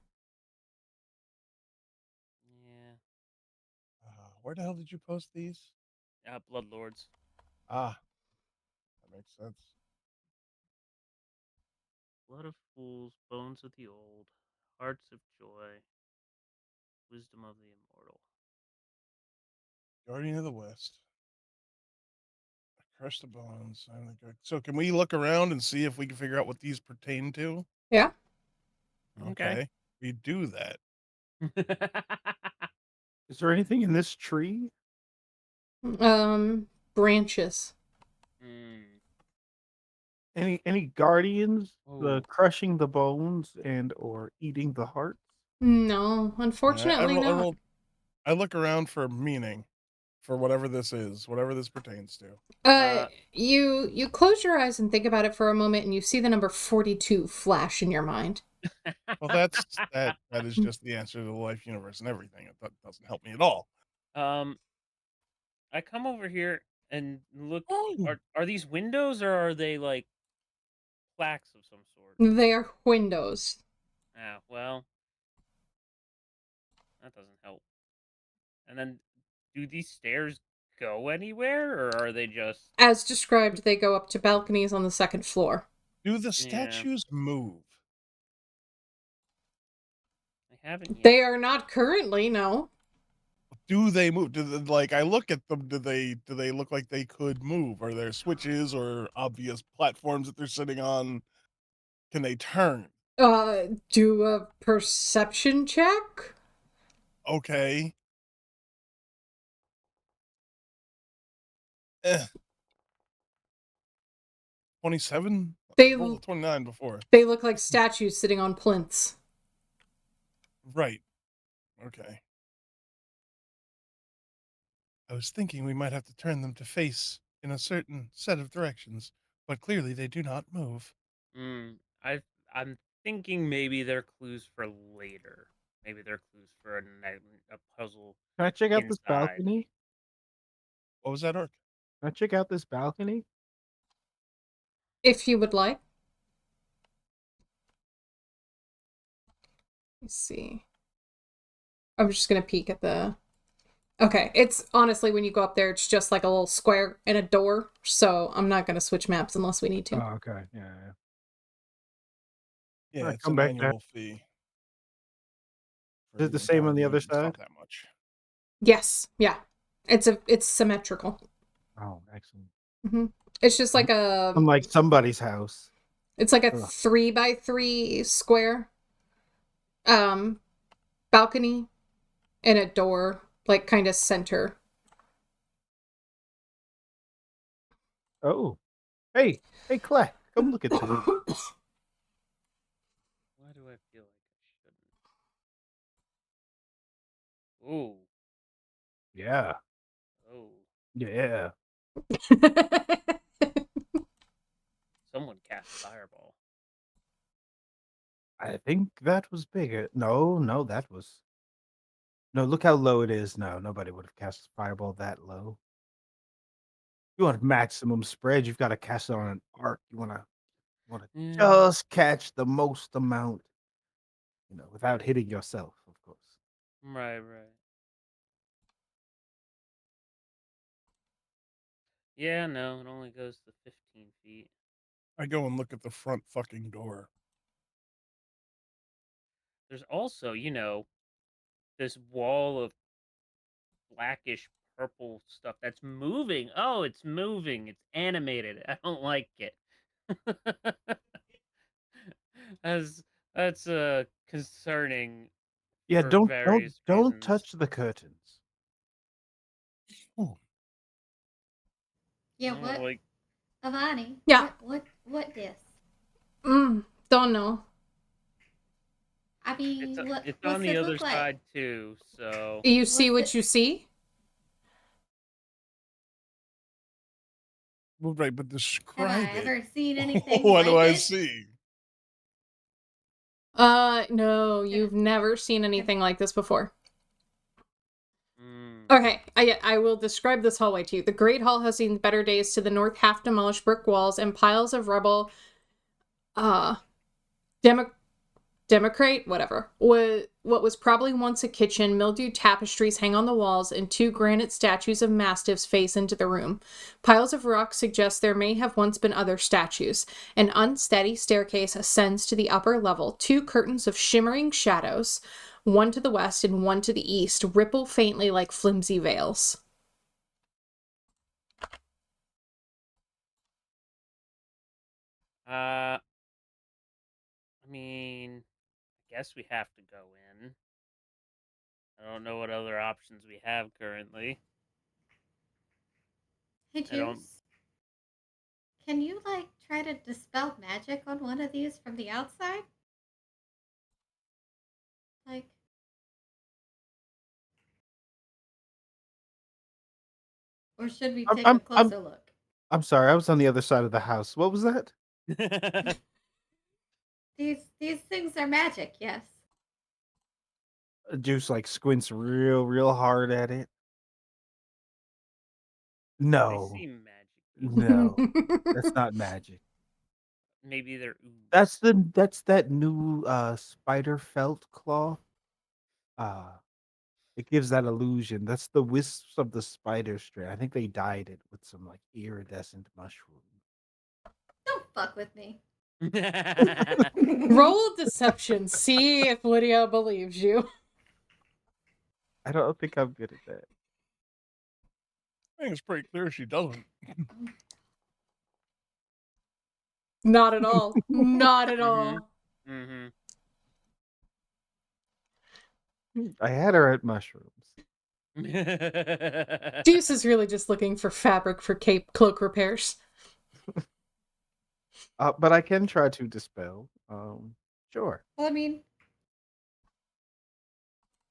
Yeah. Where the hell did you post these? Bloodlords. Ah, that makes sense. Blood of fools, bones of the old, hearts of joy, wisdom of the immortal. Guardian of the West. Crush the bones. So can we look around and see if we can figure out what these pertain to? yeah. Okay. We do that. Is there anything in this tree? Branches. Any guardians? The Oh. crushing the bones and or eating the hearts? No, unfortunately not. I look around for meaning for whatever this is, whatever this pertains to. You close your eyes and think about it for a moment, and you see the number 42 flash in your mind. Well, that is just the answer to the life, universe, and everything. That doesn't help me at all. I come over here And look, Oh, are these windows or are they like plaques of some sort? They are windows. Ah, well, that doesn't help. And then, do these stairs go anywhere, or are they just? As described, they go up to balconies on the second floor. do the Yeah, statues move? I haven't yet. They are not currently, no. Do they move? Like I look at them? Do they look like they could move? Are there switches or obvious platforms that they're sitting on? Can they turn? Do a perception check? Okay. 27? They Rolled 29 before. they look like statues sitting on plinths. Right. Okay. I was thinking we might have to turn them to face in a certain set of directions, but clearly they do not move. Hmm. I'm thinking maybe they're clues for later. Maybe they're clues for a puzzle Can I check out this inside. balcony? What was that, Ark? Can I check out this balcony? If you would like. Let's see. I'm just gonna peek at the. Okay, it's honestly when you go up there, it's just like a little square and a door. So I'm not gonna switch maps unless we need to. Oh, okay. Yeah. Yeah, Alright, it's come an back there. annual fee. Is it the same on the other It's not side? that much. Yes, yeah, it's symmetrical. Oh, excellent. hmm It's just like a. Unlike somebody's house. It's like a Ugh. 3x3 square, um, balcony, and a door, like kind of center. Oh. Hey, Claire, come look at this. Why do I feel like I shouldn't? Ooh. Yeah. Oh. Yeah. Someone cast fireball. I think that was bigger. No, that was. No, look how low it is. No, nobody would have cast a fireball that low. You want maximum spread, you've got to cast it on an arc. You want to Yeah. just catch the most amount, without hitting yourself, of course. Right. Yeah, no, it only goes to 15 feet. I go and look at the front fucking door. There's also, this wall of blackish purple stuff that's moving. Oh, it's moving. It's animated. I don't like it. As that's concerning Yeah, for various don't reasons. touch the curtains. Ooh, Yeah, Oh, what? like Avani? Yeah. What this? Don't know. I mean, it's on what's the it other look like? side too. So You see What's what it? you see? well, right, but Have I describe it. ever seen anything What do like I it? see? No, Gonna, you've never seen gonna, anything like this before. mm, Okay, I will describe this hallway to you. The Great Hall has seen better days. To the north, half demolished brick walls and piles of rubble. Demo- Democrate, whatever. What was probably once a kitchen, mildewed tapestries hang on the walls, and two granite statues of mastiffs face into the room. Piles of rock suggest there may have once been other statues. An unsteady staircase ascends to the upper level. Two curtains of shimmering shadows, one to the west and one to the east, ripple faintly like flimsy veils. I mean, I guess we have to go in. I don't know what other options we have currently. hey, I don't. Juice. Can you try to dispel magic on one of these from the outside? Like, or should we I'm take a I'm I'm closer look? I'm sorry, I was on the other side of the house. What was that? These things are magic, yes. Juice squints real hard at it. They No, seem magic. no, that's not magic. Maybe they're ooze. That's that new spider felt cloth. Uh it gives that illusion. That's the wisps of the spider strain. I think they dyed it with some like iridescent mushroom. Don't fuck with me. Roll a deception. See if Lydia believes you. I don't think I'm good at that. I think it's pretty clear she doesn't. Not at all. Not at all. Mm-hmm. I had her at mushrooms. Deuce is really just looking for fabric for cape cloak repairs. But I can try to dispel. Sure. Well, I mean,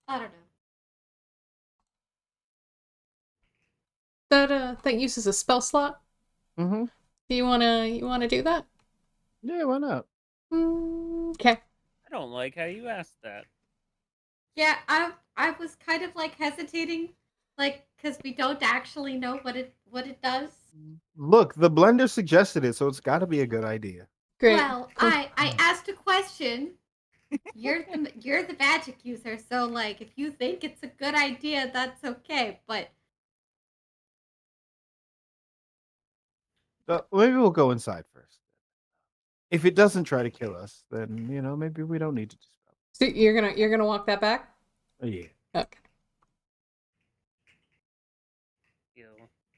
I don't know. That uses a spell slot. Mm-hmm. Do you wanna do that? Yeah, why not? Okay. I don't like how you asked that. Yeah, I was kind of like hesitating, like because we don't actually know what it does. Look, the blender suggested it, so it's got to be a good idea. Great. Well, I asked a question. You're the magic user, so like if you think it's a good idea, that's okay. But Maybe we'll go inside first. If it doesn't try to kill us, then maybe we don't need to dispel. So you're gonna walk that back? Yeah. Okay. Ew.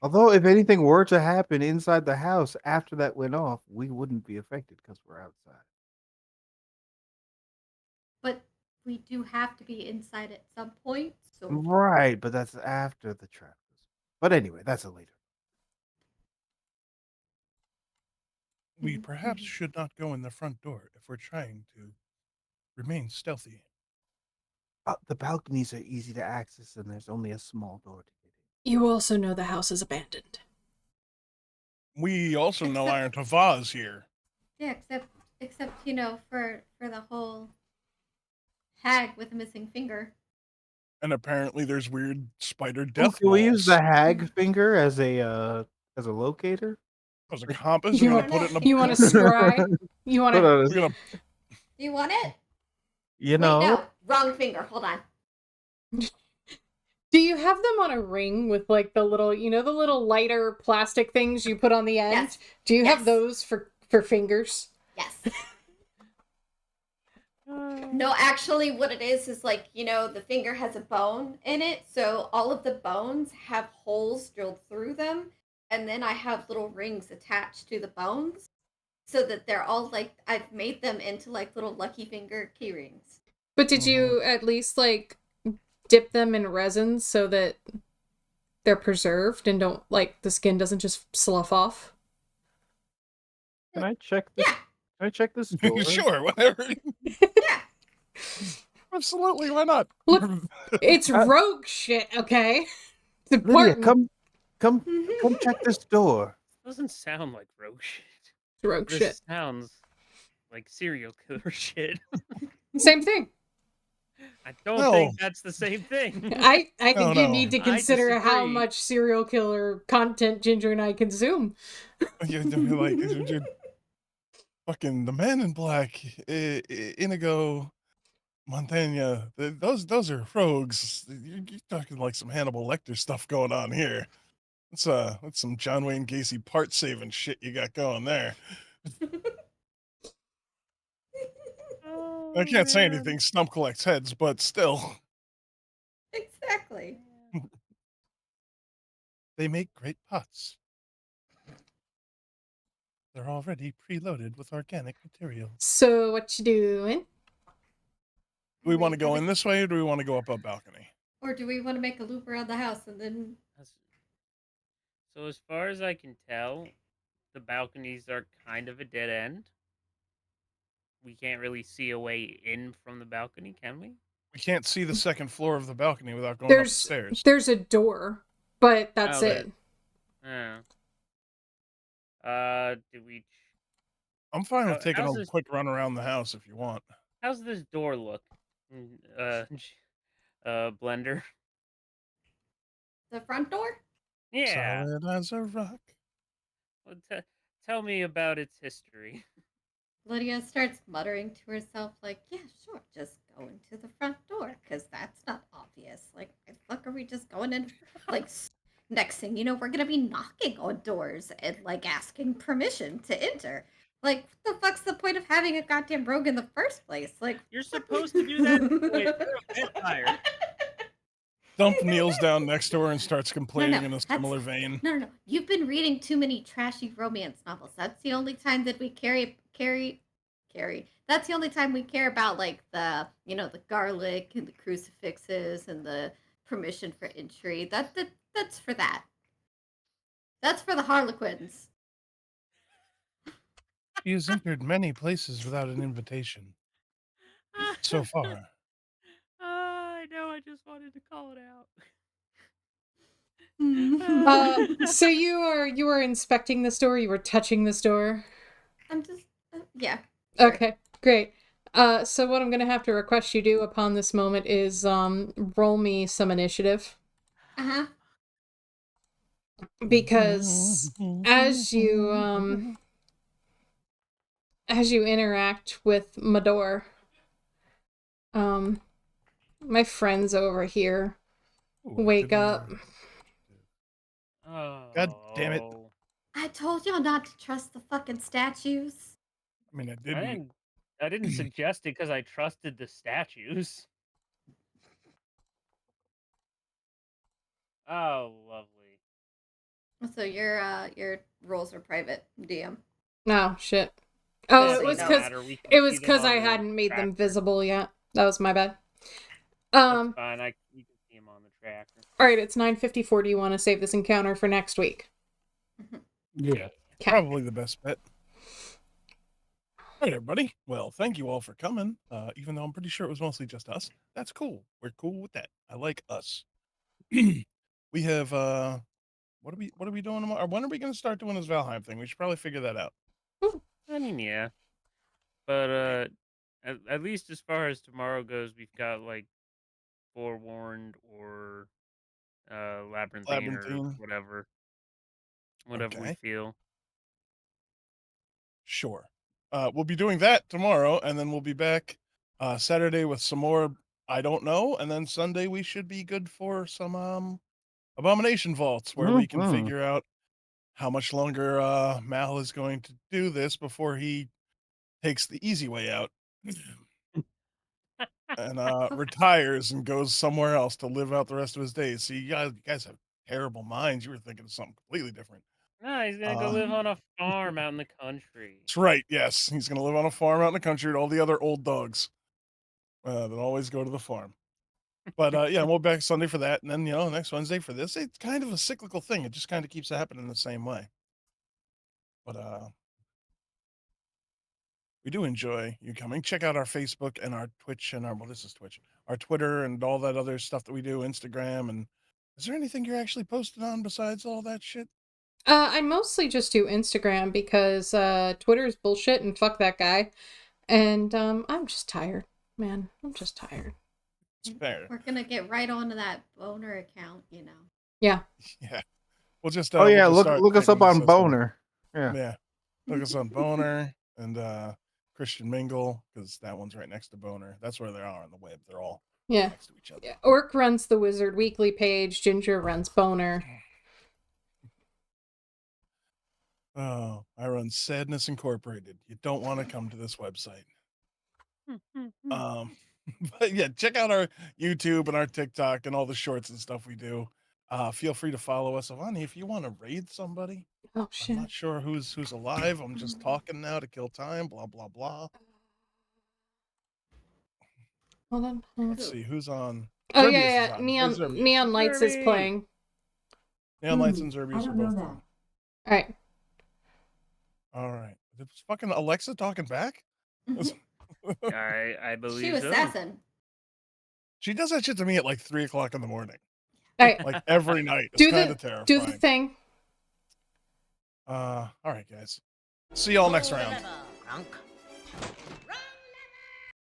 Although, if anything were to happen inside the house after that went off, we wouldn't be affected because we're outside. we do have to be inside at some point. So Right, but that's after the trap. But anyway, that's a later. We perhaps should not go in the front door if we're trying to remain stealthy. The balconies are easy to access, and there's only a small door to get in. You also know the house is abandoned. We also know Except- Iron Tivah is here. yeah, except for the whole hag with a missing finger. And apparently there's weird spider Oh, death can we use the balls. hag finger as a locator? As a compass, You we're want- gonna put it in a You want to scry? You want Put to? on a- we're gonna Do you want it? you Wait, know, no, wrong finger. Hold on. Do you have them on a ring with like the little, the little lighter plastic things you put on the end? Yes. Do you have Yes. those for fingers? Yes. No, actually, what it is like, the finger has a bone in it, so all of the bones have holes drilled through them, and then I have little rings attached to the bones, so that they're all like, I've made them into like little lucky finger key rings. But did you at least like dip them in resin so that they're preserved and don't the skin doesn't just slough off? can I check this? Yeah. Can I check this door? sure, whatever. Yeah. Absolutely, why not? Look, it's rogue shit, okay? It's Lydia, important. come check this door. Doesn't sound like rogue shit. Rogue This shit. sounds like serial killer shit. Same thing. I don't No. think that's the same thing. I think No, you no. need to I consider how disagree. much serial killer content Ginger and I consume. You're like you're fucking the Man in Black, Inigo, Montaigne. Those are rogues. You're talking like some Hannibal Lecter stuff going on here. That's some John Wayne Gacy part saving shit you got going there. Oh, I can't say man. anything. Stump collects heads, but still, Exactly. they make great pots. They're already preloaded with organic material. So what you doing? Do we want to go in this way, or do we want to go up a balcony? Or do we want to make a loop around the house and then... So as far as I can tell, the balconies are kind of a dead end. We can't really see a way in from the balcony, can we? We can't see the second floor of the balcony without going up the stairs. There's a door, but that's it. Yeah. Did we? I'm fine with taking how's a this- quick run around the house if you want. How's this door look? Blender. The front door? Yeah. Solid as a rock. Well, tell me about its history. Lydia starts muttering to herself, like, yeah, sure, just go into the front door, because that's not obvious. Like, why the fuck are we just going in? Like, next thing you know, we're going to be knocking on doors and, like, asking permission to enter. Like, what the fuck's the point of having a goddamn rogue in the first place? Like, You're supposed to do that anyway. You're a vampire. Dump kneels down next to her and starts complaining No, in a similar vein. No. You've been reading too many trashy romance novels. That's the only time that we carry. That's the only time we care about, like, the, the garlic and the crucifixes and the permission for entry. That's for that. That's for the Harlequins. He has entered many places without an invitation. So far. I know. I just wanted to call it out. So you were inspecting this door. You were touching this door. I'm just yeah. Sure. Okay, great. So what I'm gonna have to request you do upon this moment is roll me some initiative. Uh-huh. Because as you interact with Mador, my friends over here wake up. Oh. God damn it. I told y'all not to trust the fucking statues. I mean, I didn't. I didn't suggest it because I trusted the statues. Oh, lovely. So your roles are private, DM. No shit. Oh, Yeah, it was doesn't because matter. We can it was see them because on I the hadn't made them tracker. visible yet. That was my bad. That's fine. You can see them on the tracker. All right, it's 9:54. Do you want to save this encounter for next week? Yeah. Probably the best bet. All right, everybody. Well, thank you all for coming. Even though I'm pretty sure it was mostly just us. That's cool. We're cool with that. I like us. We have what are we doing tomorrow? Or when are we going to start doing this Valheim thing? We should probably figure that out. I mean, yeah. But at least as far as tomorrow goes, we've got like Forewarned or Labyrinthine or Labyrinthine. whatever we Okay. feel. Sure. We'll be doing that tomorrow, and then we'll be back Saturday with some more I don't know, and then Sunday we should be good for some Abomination Vaults where we can figure out how much longer Mal is going to do this before he takes the easy way out and retires and goes somewhere else to live out the rest of his days. See, you guys have terrible minds. You were thinking of something completely different. No, he's gonna go live on a farm out in the country. That's right. Yes, he's going to live on a farm out in the country with all the other old dogs that always go to the farm. But yeah, we'll be back Sunday for that, and then next Wednesday for this. It's kind of a cyclical thing. It just kind of keeps happening the same way. But we do enjoy you coming. Check out our Facebook and our Twitch and this is Twitch, our Twitter and all that other stuff that we do, Instagram. And is there anything you're actually posting on besides all that shit? I mostly just do Instagram because Twitter is bullshit and fuck that guy. And I'm just tired, man. I'm just tired. It's fair. We're gonna get right onto that boner account, Yeah. Yeah. We'll just look us up on Boner. Yeah. Look us on Boner and Christian Mingle, because that one's right next to Boner. That's where they are on the web. They're all next to each other. Yeah. Orc runs the Wizard Weekly page. Ginger runs Boner. Oh, I run Sadness Incorporated. You don't want to come to this website. But yeah, check out our YouTube and our TikTok and all the shorts and stuff we do. Feel free to follow us, Avani, if you want to raid somebody. Oh shit! I'm not sure who's alive. I'm just talking now to kill time. Blah blah blah. Hold on. Let's see who's on. Oh Zerbius yeah. is on. Neon Lights is playing. Neon Lights and Zerbius are both on. All right. Is fucking Alexa talking back? I believe she was assassin. She does that shit to me at like 3:00 in the morning. All right. Like every night. It's kind of terrifying. Do the thing. All right, guys. See y'all next round.